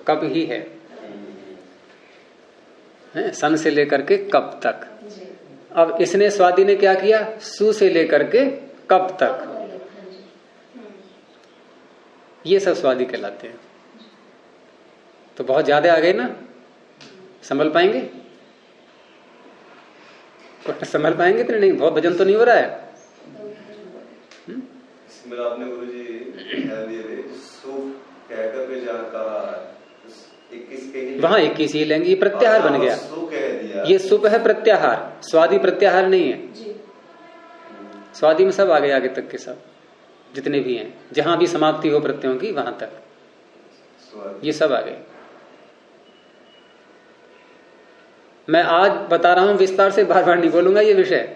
कब ही है, सन से लेकर के कब तक। अब इसने स्वादि ने क्या किया? सु से लेकर के कब तक, ये सब स्वादि कहलाते हैं। तो बहुत ज्यादा आ गए ना, संभल पाएंगे? संभल पाएंगे तो नहीं? बहुत वजन तो नहीं हो रहा है? इसमें आपने गुरुजी कहकर के जहाँ कहा 21 के ही, वहां 21 ही लेंगे, ये प्रत्याहार बन गया। ये सुप है प्रत्याहार, स्वादि प्रत्याहार नहीं है। स्वादि में सब आ गए, आगे तक के सब जितने भी हैं, जहां भी समाप्ति हो प्रत्ययों की वहां तक ये सब आ गए। मैं आज बता रहा हूं विस्तार से, बार बार नहीं बोलूंगा ये विषय।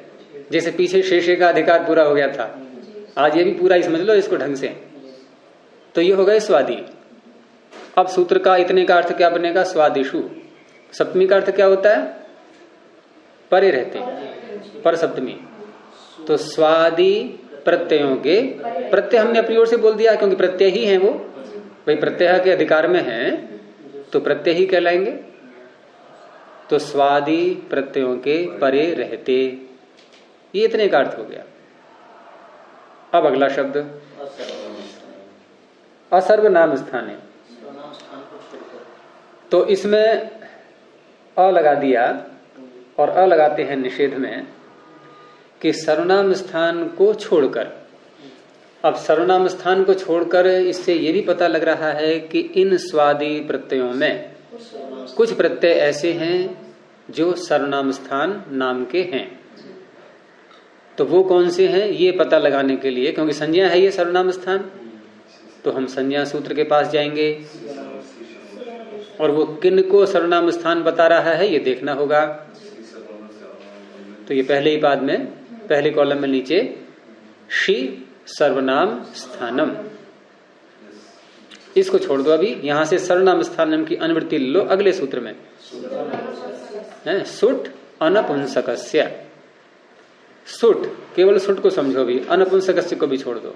जैसे पीछे शेषे का अधिकार पूरा हो गया था, आज ये भी पूरा ही समझ लो इसको ढंग से। तो ये हो गए स्वादि। अब सूत्र का इतने का अर्थ क्या बनेगा? स्वादिषु। सप्तमी का अर्थ क्या होता है? परे रहते, पर सप्तमी। तो स्वादि प्रत्ययों के, प्रत्यय हमने अपनी ओर से बोल दिया क्योंकि प्रत्यय ही है वो, भाई प्रत्यय के अधिकार में है तो प्रत्यय ही कहलाएंगे। तो स्वादि प्रत्ययों के परे रहते, ये इतने का अर्थ हो गया। अब अगला शब्द असर्वनाम स्थाने। तो इसमें अ लगा दिया और अ लगाते हैं निषेध में कि सर्वनाम स्थान को छोड़कर। अब सर्वनाम स्थान को छोड़कर इससे ये भी पता लग रहा है कि इन स्वादि प्रत्ययों में कुछ प्रत्यय ऐसे हैं जो सर्वनाम स्थान नाम के हैं। तो वो कौन से हैं ये पता लगाने के लिए, क्योंकि संज्ञा है ये सर्वनाम स्थान, तो हम संज्ञा सूत्र के पास जाएंगे और वो किन को सर्वनाम स्थान बता रहा है ये देखना होगा। तो ये पहले ही पाद में, पहले कॉलम में नीचे शी सर्वनाम स्थानम, इसको छोड़ दो। अभी यहां से सर्वनाम स्थानम की अनुवृत्ति लो अगले सूत्र में है, सुट अनपुंसकस्य। सुट, केवल सुट को समझो भी, अनपुंसकस्य को भी छोड़ दो।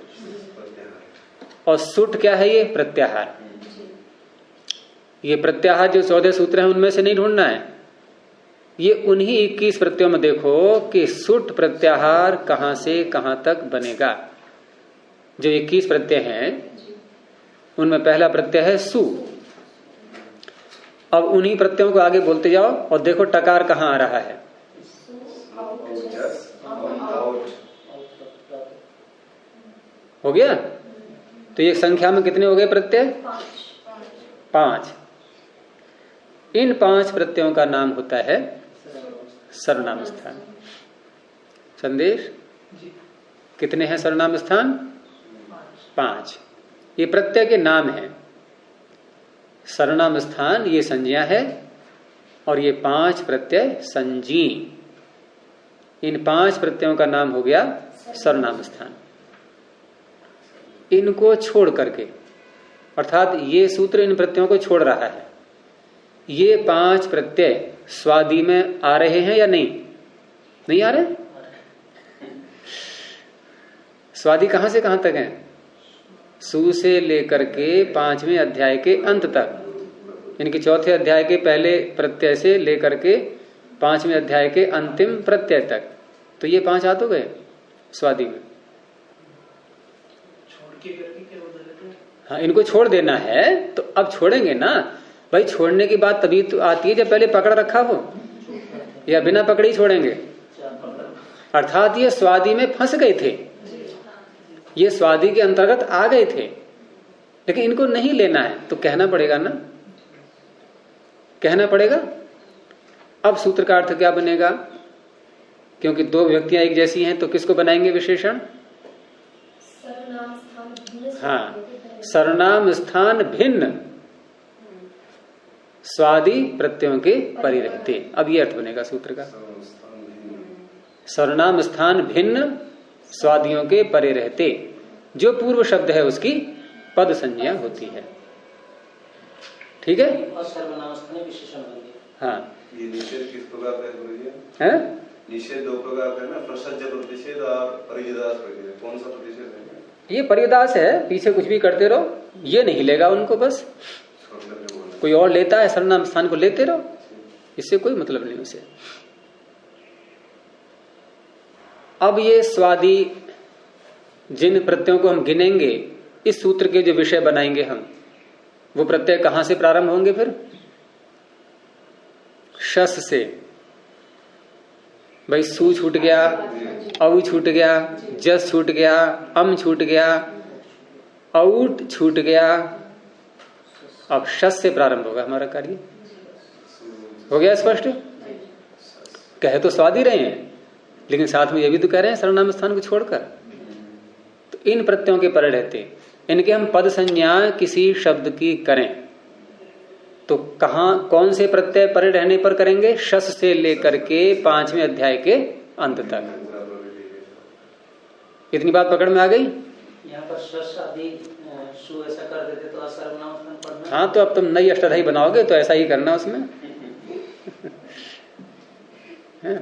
और सुट क्या है? ये प्रत्याहार। ये प्रत्याहार जो 14 सूत्र हैं उनमें से नहीं ढूंढना है, ये उन्हीं 21 प्रत्ययों में देखो कि सुट प्रत्याहार कहां से कहां तक बनेगा। जो 21 प्रत्यय हैं उनमें पहला प्रत्यय है सु। अब उन्हीं प्रत्ययों को आगे बोलते जाओ और देखो टकार कहां आ रहा है। हो गया? तो ये संख्या में कितने हो गए प्रत्यय? 5। इन 5 प्रत्ययों का नाम होता है सर्वनाम स्थान। संदेश कितने हैं सर्वनाम स्थान? 5। ये प्रत्यय के नाम है। सर्वनाम स्थान ये संज्ञा है और ये 5 प्रत्यय संजी। इन 5 प्रत्ययों का नाम हो गया सर्वनाम स्थान। इनको छोड़ करके, अर्थात ये सूत्र इन प्रत्ययों को छोड़ रहा है। ये 5 प्रत्यय स्वादि में आ रहे हैं या नहीं? नहीं आ रहे? स्वादि कहां से कहां तक है? सु से लेकर के 5वें अध्याय के अंत तक, इनके 4थे अध्याय के पहले प्रत्यय से लेकर के 5वें अध्याय के अंतिम प्रत्यय तक। तो ये 5 आ तो गए स्वादि में। हाँ, इनको छोड़ देना है। तो अब छोड़ेंगे ना भाई। छोड़ने की बात तभी तो आती है जब पहले पकड़ रखा हो, या बिना पकड़े ही छोड़ेंगे। अर्थात ये स्वादि में फंस गए थे, ये स्वादि के अंतर्गत आ गए थे, लेकिन इनको नहीं लेना है। तो कहना पड़ेगा ना, कहना पड़ेगा। अब सूत्र का अर्थ क्या बनेगा? क्योंकि 2 व्यक्तियां एक जैसी हैं तो किसको बनाएंगे विशेषण? हाँ, सर्वनाम स्थान भिन्न स्वादि प्रत्ययों के परिरहते। अब ये अर्थ बनेगा सूत्र का। सर्वनाम स्थान भिन्न स्वादियों के परे रहते। जो पूर्व शब्द है उसकी पद संज्ञा होती है। ठीक है? और सर्वनाम स्थान विशेषण बन गया। हाँ, ये निषेध किस प्रकार का है? निषेध 2 प्रकार का है ना, प्रसज्य प्रतिषेध और परिदास प्रतिषेध। कौन सा प्रतिषेध है? ये परिदास है, पीछे कुछ भी करते रहो, ये नहीं लेगा उनको। बस कोई और लेता है सर्वनाम स्थान को, लेते रहो, इससे कोई मतलब नहीं उसे। अब ये स्वादि जिन प्रत्ययों को हम गिनेंगे, इस सूत्र के जो विषय बनाएंगे हम, वो प्रत्यय कहां से प्रारंभ होंगे? फिर शस से। भाई सू छूट गया, औ छूट गया, जस छूट गया, अम छूट गया, औट छूट गया। अब शस से प्रारंभ होगा हमारा कार्य। हो गया स्पष्ट? कहे तो स्वादी रहे हैं, लेकिन साथ में ये भी तो कह रहे हैं सर्वनाम स्थान को छोड़कर। तो इन प्रत्ययों के परे रहते, इनके हम पद संज्ञा किसी शब्द की करें तो कहां, कौन से प्रत्यय परे रहने पर करेंगे? शस से लेकर के 5वें अध्याय के अंत तक। इतनी बात पकड़ में आ गई? यहाँ पर शस आदि शु ऐसा कर देते तो सर्वनाम स्थान पढ़ना। हाँ, तो अब तुम नई अष्टाध्यायी बनाओगे तो ऐसा ही करना उसमें।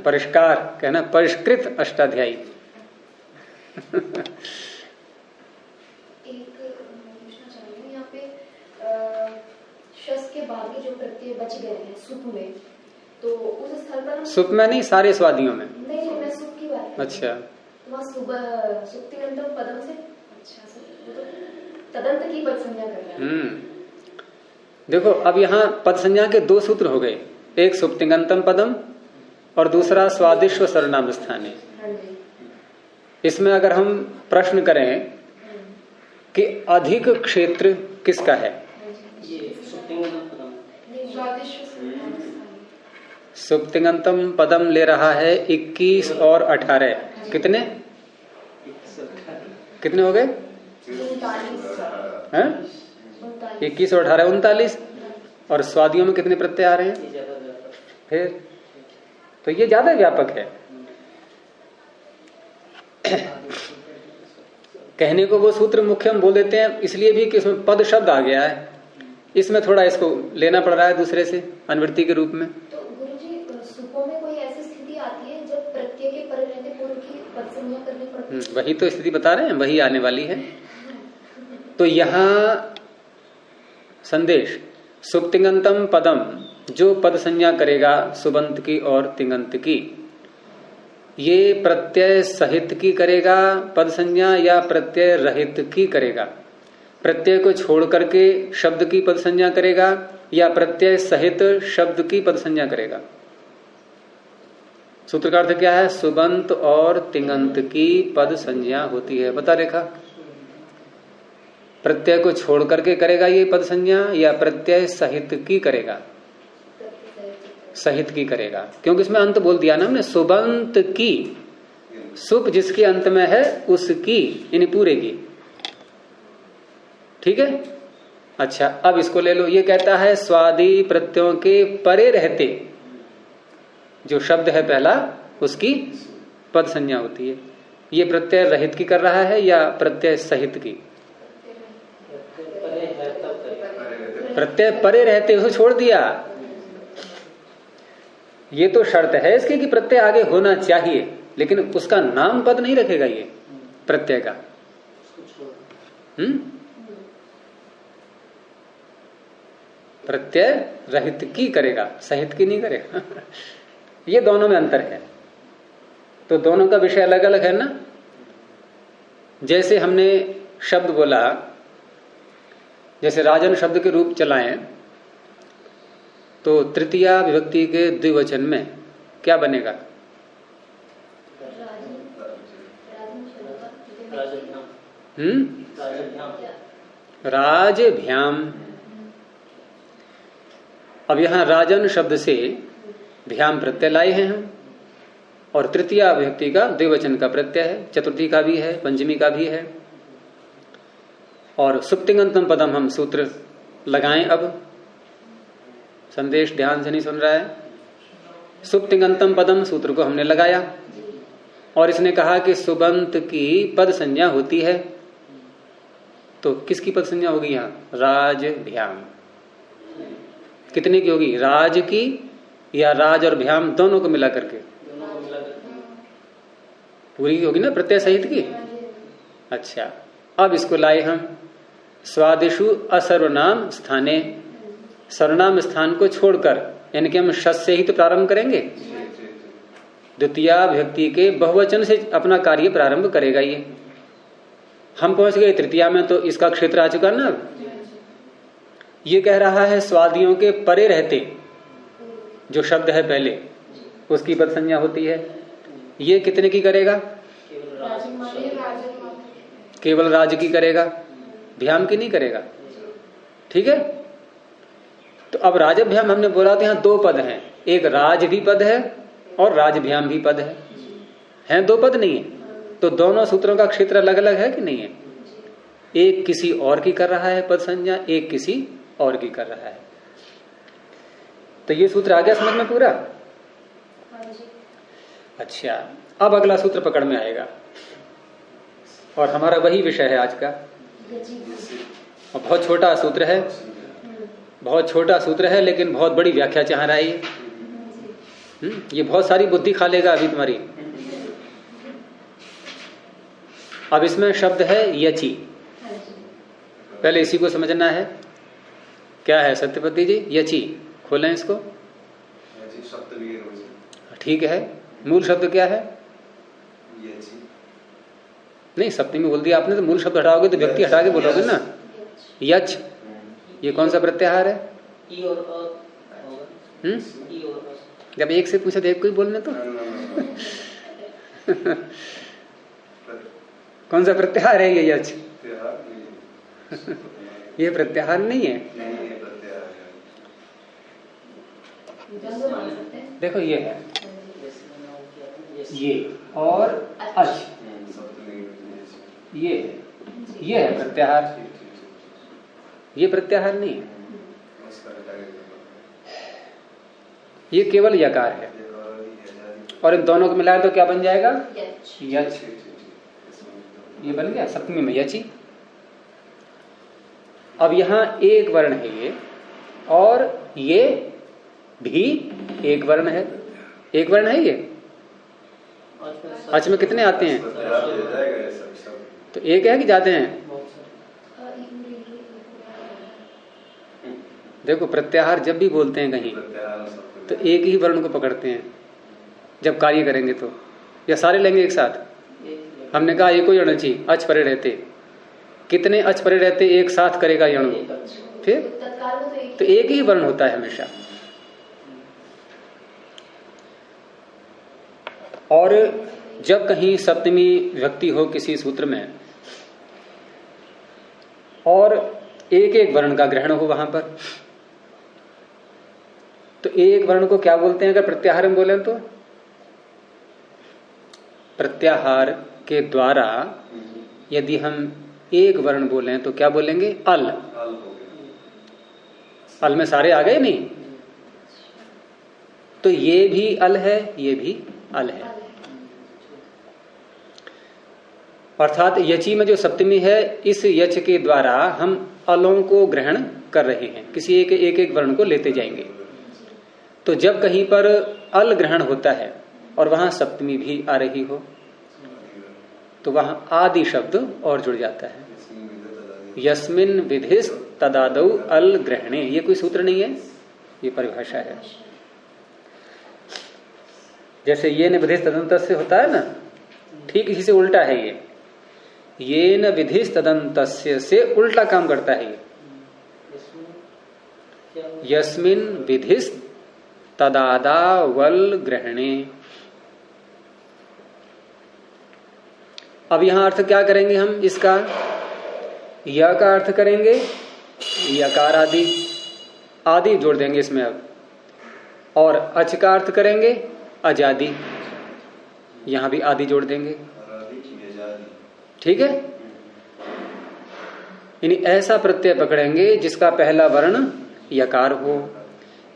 परिष्कार कहना, परिष्कृत अष्टाध्यायी। एक पूछना चाहूंगी यहाँ पे, शस के बाद के जो प्रत्यय बच गए हैं सुप में, तो उस स्थल पर सुप में नहीं, सारे स्वादियों में। नहीं, मैं सुप की बात। अच्छा, तो वहाँ सुबह सुप्तिगंतम पदम से, अच्छा वो तो तदंत की पद संज्ञा कर रहा है। देखो अब यहाँ पद संज्ञा के 2 सूत्र हो गए, एक सुप्तिगंतम पदम और दूसरा स्वादिष्व सर्वनाम स्थाने। इसमें अगर हम प्रश्न करें कि अधिक क्षेत्र किसका है? सुप्तिगंतम पदम ले रहा है 21 और 18। कितने कितने हो गए? 21 और 18 39। और स्वादियों में कितने प्रत्यय आ रहे हैं? फिर तो ये ज्यादा व्यापक है। कहने को वो सूत्र मुख्य हम बोल देते हैं इसलिए भी कि इसमें पद शब्द आ गया है, इसमें थोड़ा इसको लेना पड़ रहा है दूसरे से अनुवृत्ति के रूप में। तो गुरुजी, सुपों में कोई ऐसी स्थिति आती है जब प्रत्यय के परे रहते पूर्व की पद संज्ञा करनी पड़ती है? वही तो स्थिति बता रहे हैं, वही आने वाली है। तो यहाँ संदेश सुब तिंगंतम पदम, जो पद संज्ञा करेगा सुबंत की और तिंगंत की, ये प्रत्यय सहित की करेगा पद संज्ञा या प्रत्यय रहित की करेगा? प्रत्यय को छोड़ करके शब्द की पद संज्ञा करेगा या प्रत्यय सहित शब्द की पद संज्ञा करेगा? सूत्र का अर्थ क्या है? सुबंत और तिंगंत की पद संज्ञा होती है। बता रेखा, प्रत्यय को छोड़ करके करेगा ये पद संज्ञा या प्रत्यय सहित की करेगा? सहित की करेगा, क्योंकि इसमें अंत बोल दिया ना हमने, सुबंत की, सुप जिसके अंत में है उसकी, यानी पूरे की। ठीक है, अच्छा अब इसको ले लो। ये कहता है स्वादि प्रत्ययों के परे रहते जो शब्द है पहला उसकी पद संज्ञा होती है। ये प्रत्यय रहित की कर रहा है या प्रत्यय सहित की? प्रत्यय परे रहते उसको छोड़ दिया। ये तो शर्त है इसकी कि प्रत्यय आगे होना चाहिए, लेकिन उसका नाम पद नहीं रखेगा ये प्रत्यय का। प्रत्यय रहित की करेगा, सहित की नहीं करेगा। ये दोनों में अंतर है, तो दोनों का विषय अलग अलग है ना। जैसे हमने शब्द बोला, जैसे राजन शब्द के रूप चलाएं तो तृतीया विभक्ति के द्विवचन में क्या बनेगा? राजभ्याम। अब यहां राजन शब्द से भ्याम प्रत्यय लाए हैं हम, और तृतीया विभक्ति का द्विवचन का प्रत्यय है, चतुर्थी का भी है, पंचमी का भी है। और सुप्तिंगंतम पदम हम सूत्र लगाएं। अब संदेश ध्यान से नहीं सुन रहा है। सुप्तिंगंतम पदम सूत्र को हमने लगाया और इसने कहा कि सुबंत की पद संज्ञा होती है, तो किसकी पद संज्ञा होगी यहां? राजभ्याम। कितने की होगी? राज की या राज और भ्याम दोनों को मिला करके? पूरी की होगी ना, प्रत्यय सहित की। अच्छा, अब इसको लाए हम स्वादिषु असर्वनाम स्थाने। सर्वनाम स्थान को छोड़कर, यानी कि हम शस से ही तो प्रारंभ करेंगे। द्वितीया विभक्ति के बहुवचन से अपना कार्य प्रारंभ करेगा ये। हम पहुंच गए तृतीया में, तो इसका क्षेत्र आ चुका ना। ये कह रहा है स्वादियों के परे रहते जो शब्द है पहले उसकी पद संज्ञा होती है। ये कितने की करेगा? केवल राज की करेगा, भ्याम की नहीं करेगा। ठीक है, तो अब राजभ्याम हमने बोला था यहां दो पद हैं, एक राज भी पद है और राजभ्याम भी पद है। हैं दो पद नहीं है, तो दोनों सूत्रों का क्षेत्र अलग अलग है कि नहीं है? एक किसी और की कर रहा है पद संज्ञा, एक किसी और की कर रहा है। तो ये सूत्र आ गया समझ में पूरा? अच्छा, अब अगला सूत्र पकड़ में आएगा और हमारा वही विषय है आज का। और बहुत छोटा सूत्र है, बहुत छोटा सूत्र है, लेकिन बहुत बड़ी व्याख्या चाह रहा है ये बहुत सारी बुद्धि खा लेगा अभी तुम्हारी। अब इसमें शब्द है यची। पहले इसी को समझना है। क्या है सत्यपति जी? यची। खोलें इसको। ठीक है, मूल शब्द क्या है? नहीं, सप्तमी बोल दिया आपने, तो मूल शब्द हटाओगे तो व्यक्ति हटा के बोलोगे ना। यच, ये कौन सा प्रत्याहार है? ई और अ। जब एक से पूछा तो एक को ही बोलने तो। कौन सा प्रत्याहार है ये यच? ये प्रत्याहार नहीं है। देखो ये है, ये और अच, ये है प्रत्याहार। ये प्रत्याहार नहीं है, ये केवल यकार है। और इन दोनों को मिलाए तो क्या बन जाएगा? यच। ये बन गया सप्तमी में यची। अब यहां एक वर्ण है ये, और ये भी एक वर्ण है। एक वर्ण है ये। अच में कितने आते हैं? तो एक है कि ज्यादा हैं? देखो प्रत्याहार जब भी बोलते हैं कहीं तो एक ही वर्ण को पकड़ते हैं जब कार्य करेंगे तो, या सारे लेंगे एक साथ। हमने कहा एक ही अणची अच परे रहते, कितने अच परे रहते एक साथ करेगा यण, फिर तो एक ही वर्ण होता है हमेशा। और जब कहीं सप्तमी विभक्ति हो किसी सूत्र में और एक एक वर्ण का ग्रहण हो वहां पर, तो एक वर्ण को क्या बोलते हैं? अगर प्रत्याहार में बोले तो प्रत्याहार के द्वारा यदि हम एक वर्ण बोले तो क्या बोलेंगे? अल। अल में सारे आ गए नहीं, तो ये भी अल है, ये भी अल है। अर्थात यची में जो सप्तमी है, इस यच के द्वारा हम अलों को ग्रहण कर रहे हैं, किसी एक एक वर्ण को लेते जाएंगे। तो जब कहीं पर अल ग्रहण होता है और वहां सप्तमी भी आ रही हो तो वहां आदि शब्द और जुड़ जाता है। यस्मिन विधिस तदादौ अल ग्रहणे, ये कोई सूत्र नहीं है, ये परिभाषा है। जैसे ये न विधिस तदंत से होता है ना, ठीक इसी से उल्टा है ये न विधिस तदंत से उल्टा काम करता है ये। यस्मिन विधिस तदादा वल ग्रहणे। अब यहां अर्थ क्या करेंगे हम इसका? य का अर्थ करेंगे यकार आदि, आदि जोड़ देंगे इसमें अब, और अच का अर्थ करेंगे अजादि, यहां भी आदि जोड़ देंगे। ठीक है, यानी ऐसा प्रत्यय पकड़ेंगे जिसका पहला वर्ण यकार हो,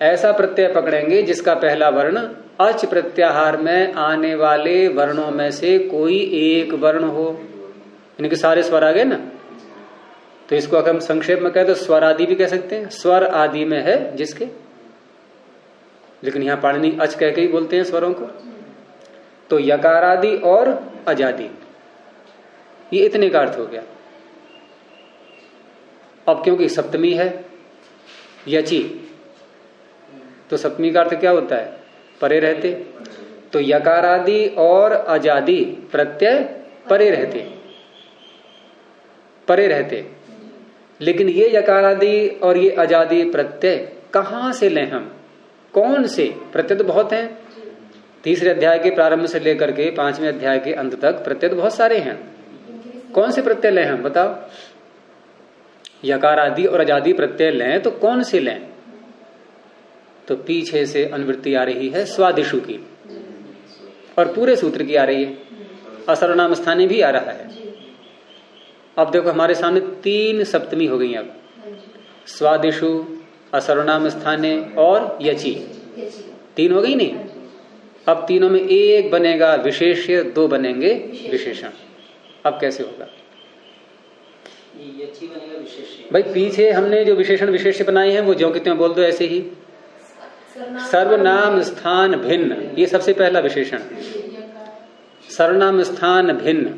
ऐसा प्रत्यय पकड़ेंगे जिसका पहला वर्ण अच प्रत्याहार में आने वाले वर्णों में से कोई एक वर्ण हो। इनके सारे स्वर आ गए ना, तो इसको अगर हम संक्षेप में कहें तो स्वर आदि भी कह सकते हैं, स्वर आदि में है जिसके, लेकिन यहां पाणिनि अच कह के ही बोलते हैं स्वरों को। तो यकार आदि और अजादि, ये इतने का अर्थ हो गया। अब क्योंकि सप्तमी है यची, तो सप्तमी का अर्थ क्या होता है? परे रहते। तो यकार आदि और अजादि प्रत्यय परे रहते, परे रहते। लेकिन ये यकार आदि और ये अजादि प्रत्यय कहां से लें हम? कौन से प्रत्यय? तो बहुत हैं, तीसरे अध्याय के प्रारंभ से लेकर के 5वें अध्याय के अंत तक प्रत्यय तो बहुत सारे हैं। कौन से प्रत्यय लें हम बताओ? यकार आदि और अजादि प्रत्यय लें तो कौन से लें? तो पीछे से अनुवृत्ति आ रही है स्वादिशु की, और पूरे सूत्र की आ रही है, असर्वनाम स्थाने भी आ रहा है। अब देखो हमारे सामने 3 सप्तमी हो गई। अब स्वादिशु, असर्वनाम स्थाने और यची, 3 हो गई नहीं। अब तीनों में एक बनेगा विशेष्य, 2 बनेंगे विशेषण। अब कैसे होगा? यची बनेगा विशेष्य। भाई पीछे हमने जो विशेषण विशेष्य बनाए हैं वो जो कितने बोल दो ऐसे ही। सर्वनाम स्थान भिन्न, ये सबसे पहला विशेषण। सर्वनाम स्थान भिन्न,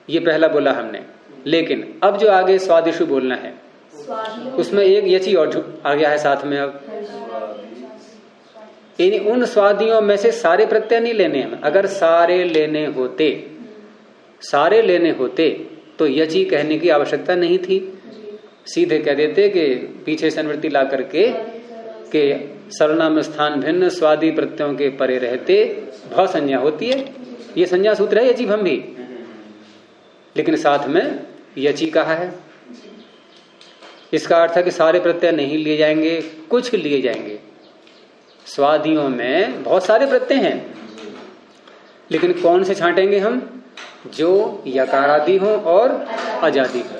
ये पहला बोला हमने। लेकिन अब जो आगे स्वादिशु बोलना है उसमें एक यची और आ गया है साथ में। अब इन उन स्वादियों में से सारे प्रत्यय नहीं लेने हैं। अगर सारे लेने होते तो यची कहने की आवश्यकता नहीं थी, सीधे कह देते कि पीछे से अनुवृत्ति ला करके के सर्वनाम स्थान भिन्न स्वादि प्रत्ययों के परे रहते भ संज्ञा होती है। ये संज्ञा सूत्र है यची भम भी, लेकिन साथ में यची कहा है। इसका अर्थ है कि सारे प्रत्यय नहीं लिए जाएंगे, कुछ लिए जाएंगे। स्वादियों में बहुत सारे प्रत्यय हैं, लेकिन कौन से छांटेंगे हम? जो यकारादि हो और अजादि हो।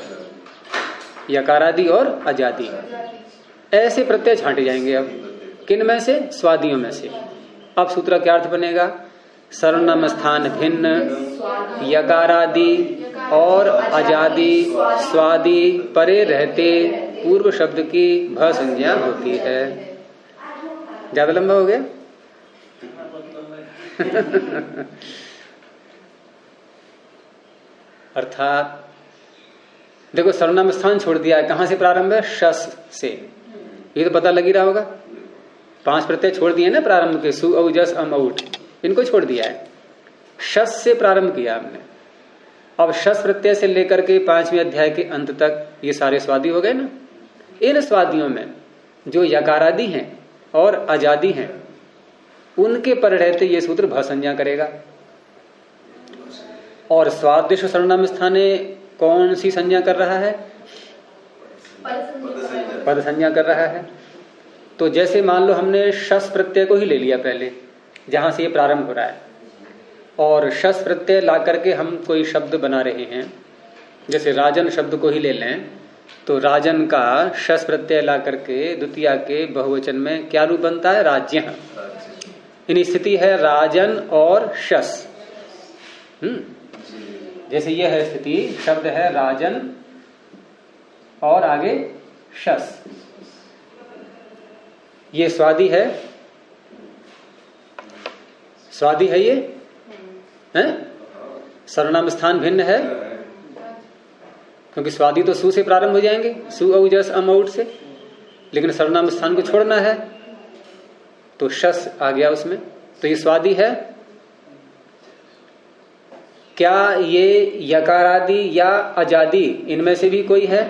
यकारादि और अजादि ऐसे प्रत्यय छांटे जाएंगे। अब किन में से? स्वादियों में से। अब सूत्र क्या अर्थ बनेगा? सर्वनाम स्थान भिन्न यकारादि और अजादि स्वादि परे रहते पूर्व शब्द की भ संज्ञा होती है। ज्यादा लंबा हो गया? अर्थात देखो सर्वनाम स्थान छोड़ दिया है, कहां से प्रारंभ है? शस से। ये तो पता लग ही रहा होगा। 5 प्रत्यय छोड़ दिए ना प्रारंभ के, सु औ जस अम औट, इनको छोड़ दिया है, शस से प्रारंभ किया हमने। अब शस प्रत्यय से लेकर के 5वें अध्याय के अंत तक ये सारे स्वादी हो गए ना। इन स्वादियों में जो यकारादि हैं और अजादि हैं, उनके पर रहते ये सूत्र भ संज्ञा करेगा। और स्वादिश सर्वनाम स्थाने कौन सी संज्ञा कर रहा है? पद संज्ञा कर रहा है। तो जैसे मान लो हमने शस प्रत्यय को ही ले लिया पहले, जहां से ये प्रारंभ हो रहा है, और शस प्रत्यय ला करके हम कोई शब्द बना रहे हैं, जैसे राजन शब्द को ही ले लें, तो राजन का शस प्रत्यय ला करके द्वितीया के बहुवचन में क्या रूप बनता है? राज्य। इन स्थिति है राजन और शस। जैसे यह है स्थिति, शब्द है राजन और आगे शस, ये स्वादी है, स्वादी है ये है। सर्वनाम स्थान भिन्न है, क्योंकि स्वादी तो सु से प्रारंभ हो जाएंगे, सु औ जस अम औट से, लेकिन सर्वनाम स्थान को छोड़ना है तो शस आ गया उसमें, तो ये स्वादी है। क्या ये यकारादि या अजादि इनमें से भी कोई है?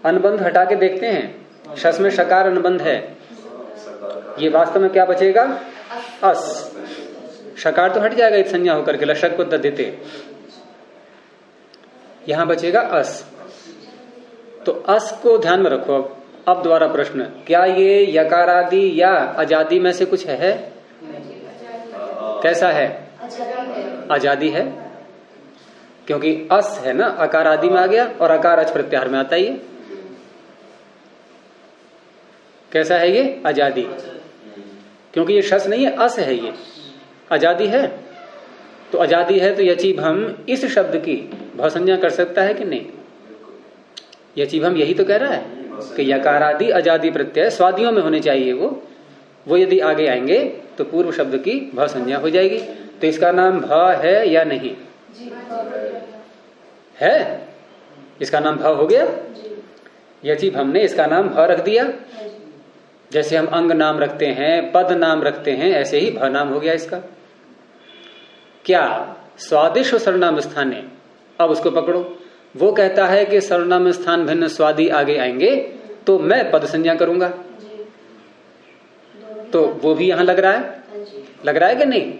अनुबंध हटा के देखते हैं, शस में शकार अनुबंध है, ये वास्तव में क्या बचेगा? अस। शकार तो हट जाएगा इत संज्ञा होकर के, लशक को देते, यहां बचेगा अस। तो अस को ध्यान में रखो। अब दोबारा प्रश्न, क्या ये यकारादि या अजादि में से कुछ है? कैसा है? अजादि है, क्योंकि अस है ना, अकार आदि में आ गया और अकार अच प्रत्याहार में आता ही है। कैसा है ये? अजादि, क्योंकि ये शस नहीं है, अस है, ये अजादि है। तो अजादि है तो यचीभम इस शब्द की भसंज्ञा कर सकता है कि नहीं? यचीभम यही तो कह रहा है कि यकारादि अजादि प्रत्यय स्वादियों में होने चाहिए, वो यदि आगे आएंगे तो पूर्व शब्द की भ संज्ञा हो जाएगी। तो इसका नाम भ है या नहीं है? इसका नाम भ हो गया। यचीभम ने इसका नाम भ रख दिया, जैसे हम अंग नाम रखते हैं, पद नाम रखते हैं, ऐसे ही भ नाम हो गया इसका। क्या स्वादिश सर्वनाम स्थान है? अब उसको पकड़ो। वो कहता है कि सर्वनाम स्थान भिन्न स्वादि आगे आएंगे तो मैं पद संज्ञा करूंगा, तो वो भी यहां लग रहा है, लग रहा है कि नहीं?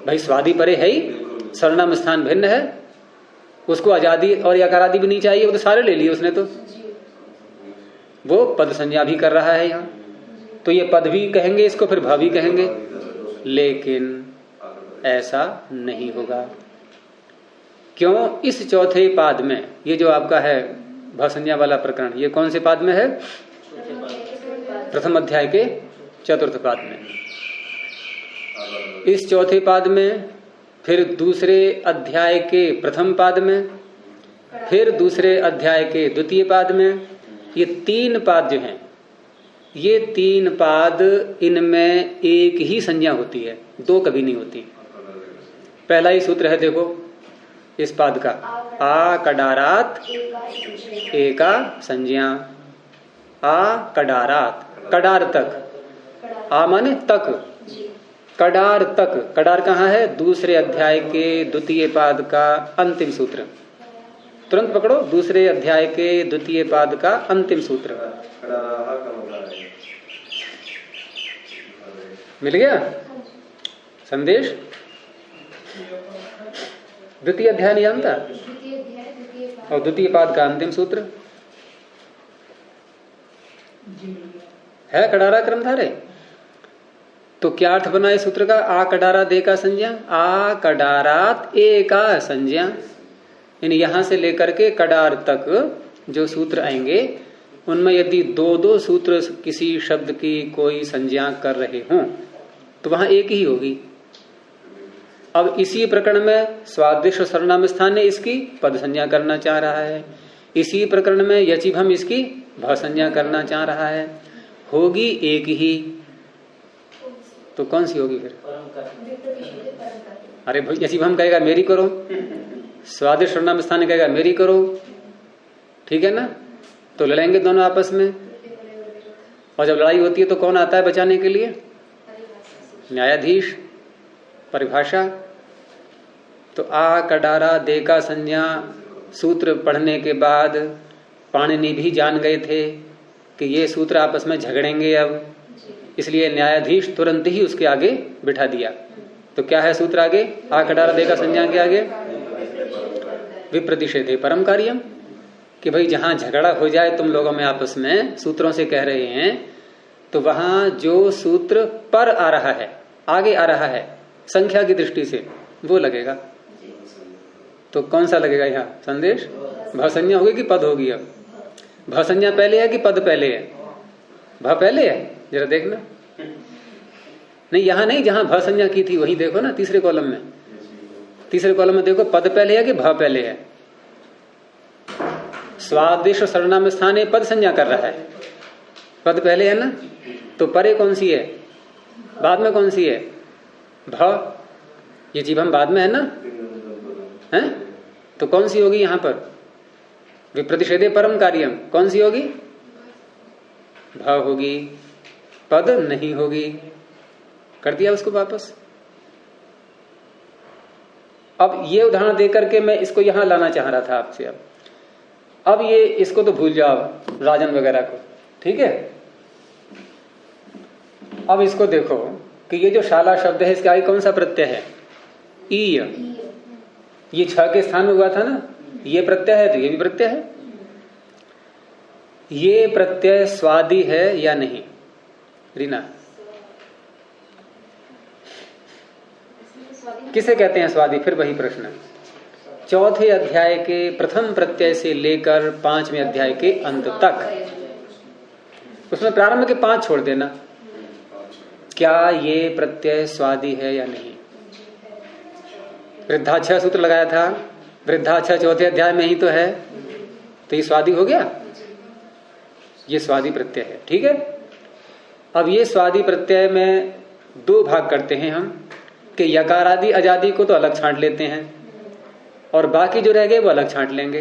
भाई स्वादि परे है ही, सर्वनाम स्थान भिन्न है, उसको आजादी और यकारादि भी नहीं चाहिए, वो तो सारे ले लिए उसने, तो वो पद संज्ञा भी कर रहा है यहाँ। तो ये पद भी कहेंगे इसको, फिर भ भी कहेंगे, लेकिन ऐसा नहीं होगा। क्यों? इस चौथे पाद में, ये जो आपका है भ संज्ञा वाला प्रकरण, ये कौन से पाद में है? प्रथम अध्याय के चतुर्थ पाद में। इस चौथे पाद में, फिर दूसरे अध्याय के प्रथम पाद में, फिर दूसरे अध्याय के द्वितीय पाद में, ये 3 पाद जो हैं, ये 3 पाद, इनमें एक ही संज्ञा होती है, 2 कभी नहीं होती। पहला ही सूत्र है, देखो इस पाद का, आ कडारात एका संज्ञा, आ कडारात, कडार तक, आ माने तक, कडार तक। कडार कहाँ है? दूसरे अध्याय के द्वितीय पाद का अंतिम सूत्र, तुरंत पकड़ो, दूसरे अध्याय के द्वितीय पाद का अंतिम सूत्र मिल गया संदेश। द्वितीय अध्याय नहीं जानता, और द्वितीय पाद का अंतिम सूत्र है कडारा क्रमधारे। तो क्या अर्थ बना इस सूत्र का? आ कडारा दे का संज्ञा, आ कडारात ए का संज्ञा। यानी यहां से लेकर के कडार तक जो सूत्र आएंगे, उनमें यदि 2-2 सूत्र किसी शब्द की कोई संज्ञा कर रहे हों तो वहां एक ही होगी। अब इसी प्रकरण में स्वादिश सर्वनाम स्थान ने इसकी पद संज्ञा करना चाह रहा है, इसी प्रकरण में यचिभम इसकी भ संज्ञा करना चाह रहा है, होगी एक ही। तो कौन सी होगी फिर? परम का अरे भाई यचिभम कहेगा मेरी करो, स्वादिष्ट सर्वनाम स्थान कहेगा मेरी करो, ठीक है ना? तो लड़ेंगे दोनों आपस में, और जब लड़ाई होती है तो कौन आता है बचाने के लिए? न्यायाधीश। परिभाषा तो आ कडारा दे का संज्ञा सूत्र पढ़ने के बाद पाणिनि भी जान गए थे कि ये सूत्र आपस में झगड़ेंगे अब, इसलिए न्यायाधीश तुरंत ही उसके आगे बिठा दिया। तो क्या है सूत्र आगे? आ कडारा दे का संज्ञा के आगे विप्रतिषेधे परम कार्यम, कि भाई जहां झगड़ा हो जाए तुम लोगों में आपस में, सूत्रों से कह रहे हैं, तो वहां जो सूत्र पर आ रहा है, आगे आ रहा है संख्या की दृष्टि से, वो लगेगा। तो कौन सा लगेगा यहाँ संदेश? भसंज्ञा होगी कि पद होगी? अब भसंज्ञा पहले है कि पद पहले है? भ पहले है, जरा देखना। नहीं यहां नहीं, जहां भसंज्ञा की थी वही देखो ना, तीसरे कॉलम में। तीसरे कॉलम में देखो पद पहले है कि भ पहले है? स्वादिष्ट सर्वनाम स्थाने पद संज्ञा कर रहा है, पद पहले है ना? तो परे कौन सी है? बाद में कौन सी है? भ। ये जीवम बाद में है ना? है? तो कौन सी होगी यहां पर? विप्रतिषेधे परम कार्यम कौन सी होगी? भ होगी, पद नहीं होगी। कर दिया उसको वापस। अब ये उदाहरण देकर के मैं इसको यहां लाना चाह रहा था आपसे। अब ये इसको तो भूल जाओ, राजन वगैरह को, ठीक है? अब इसको देखो कि ये जो शाला शब्द है इसके आगे कौन सा प्रत्यय है? ई। ये छ के स्थान में हुआ था ना, ये प्रत्यय है तो ये भी प्रत्यय है। ये प्रत्यय स्वादि है या नहीं रीना? किसे कहते हैं स्वादि? फिर वही प्रश्न। चौथे अध्याय के प्रथम प्रत्यय से लेकर 5वें अध्याय के अंत तक, उसमें प्रारंभ के 5 छोड़ देना। क्या ये प्रत्यय स्वादि है या नहीं? वृद्धाक्षर सूत्र लगाया था, वृद्धाक्षर चौथे अध्याय में ही तो है, तो ये स्वादि हो गया, ये स्वादि प्रत्यय है, ठीक है? अब ये स्वादि प्रत्यय में 2 भाग करते हैं हम, कि यकार आदि अजादि को तो अलग छांट लेते हैं और बाकी जो रह गए वो अलग छांट लेंगे।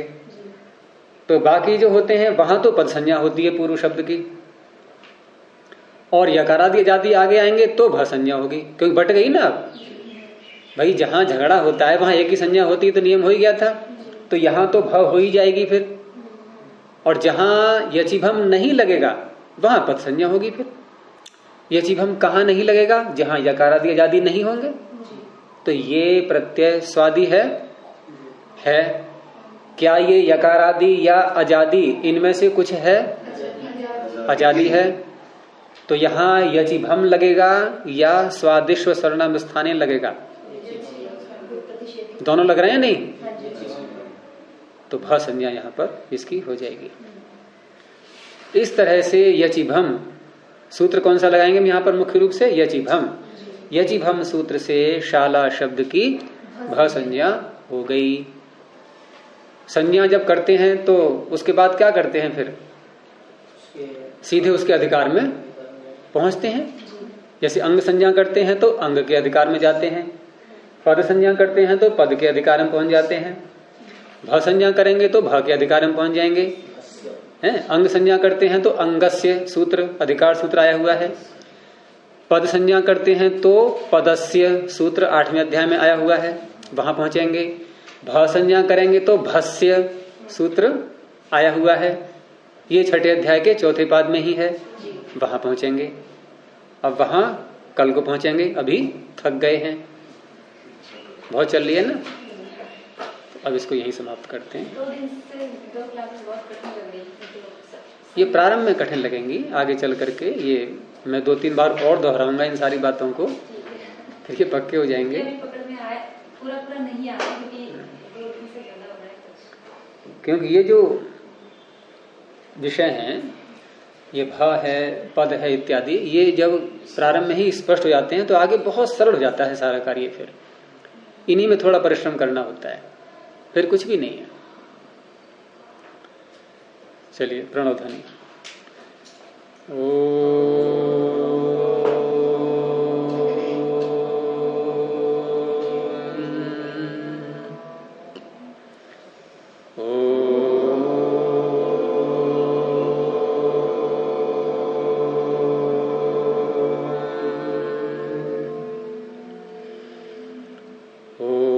तो बाकी जो होते हैं वहां तो पद संज्ञा होती है पूर्व शब्द की, और यकार आदि अजादि आगे आएंगे तो भ संज्ञा होगी, क्योंकि बट गई ना। अब भाई जहां झगड़ा होता है वहां एक ही संज्ञा होती है, तो नियम हो ही गया था, तो यहां तो भ हो ही जाएगी फिर, और जहां यचिभम नहीं लगेगा वहां पद संज्ञा होगी। फिर यचिभम कहां नहीं लगेगा? जहां यकार आदि अजादि नहीं होंगे। तो ये प्रत्यय स्वादि है? क्या ये यकार आदि या अजादि इनमें से कुछ है? अजादि है। तो यहां यचिभम लगेगा या स्वादिष्ट सर्वनाम स्थाने लगेगा? दोनों लग रहे हैं नहीं? तो भ संज्ञा यहां पर इसकी हो जाएगी। इस तरह से यचिभम सूत्र कौन सा लगाएंगे हम यहां पर? मुख्य रूप से यचिभम। यचिभम सूत्र से शाला शब्द की भ संज्ञा हो गई। संज्ञा जब करते हैं तो उसके बाद क्या करते हैं? फिर सीधे उसके अधिकार में पहुंचते हैं। जैसे अंग संज्ञा करते हैं तो अंग के अधिकार में जाते हैं, पद संज्ञा करते हैं तो पद के अधिकार में पहुंच जाते हैं, भ संज्ञा करेंगे तो भ के अधिकार में पहुंच जाएंगे, हैं? अंग संज्ञा करते हैं तो अंगस्य सूत्र अधिकार सूत्र आया हुआ है, पद संज्ञा करते हैं तो पदस्य सूत्र 8वें अध्याय में आया हुआ है, वहां पहुंचेंगे। भ संज्ञा करेंगे तो भस्य सूत्र आया हुआ है, ये 6ठे अध्याय के 4थे पाद में ही है, वहां पहुंचेंगे। अब वहां कल को पहुंचेंगे, अभी थक गए हैं, बहुत चल रही है ना। तो अब इसको यही समाप्त करते हैं। 2 दिन से 2 क्लासेस बहुत कठिन लग रही है। ये प्रारंभ में कठिन लगेंगी, आगे चल करके ये मैं 2-3 बार और दोहराऊंगा इन सारी बातों को, फिर ये पक्के हो जाएंगे। पकड़ में आया पूरा नहीं आ रहा, क्योंकि 2 दिन से ज्यादा हो रहा है। क्योंकि ये जो विषय हैं, ये भ है, पद है इत्यादि, ये जब प्रारंभ में ही स्पष्ट हो जाते हैं तो आगे बहुत सरल हो जाता है सारा कार्य। फिर इन्हीं में थोड़ा परिश्रम करना होता है, फिर कुछ भी नहीं है। चलिए प्रणव ध्वनि। ओ ओ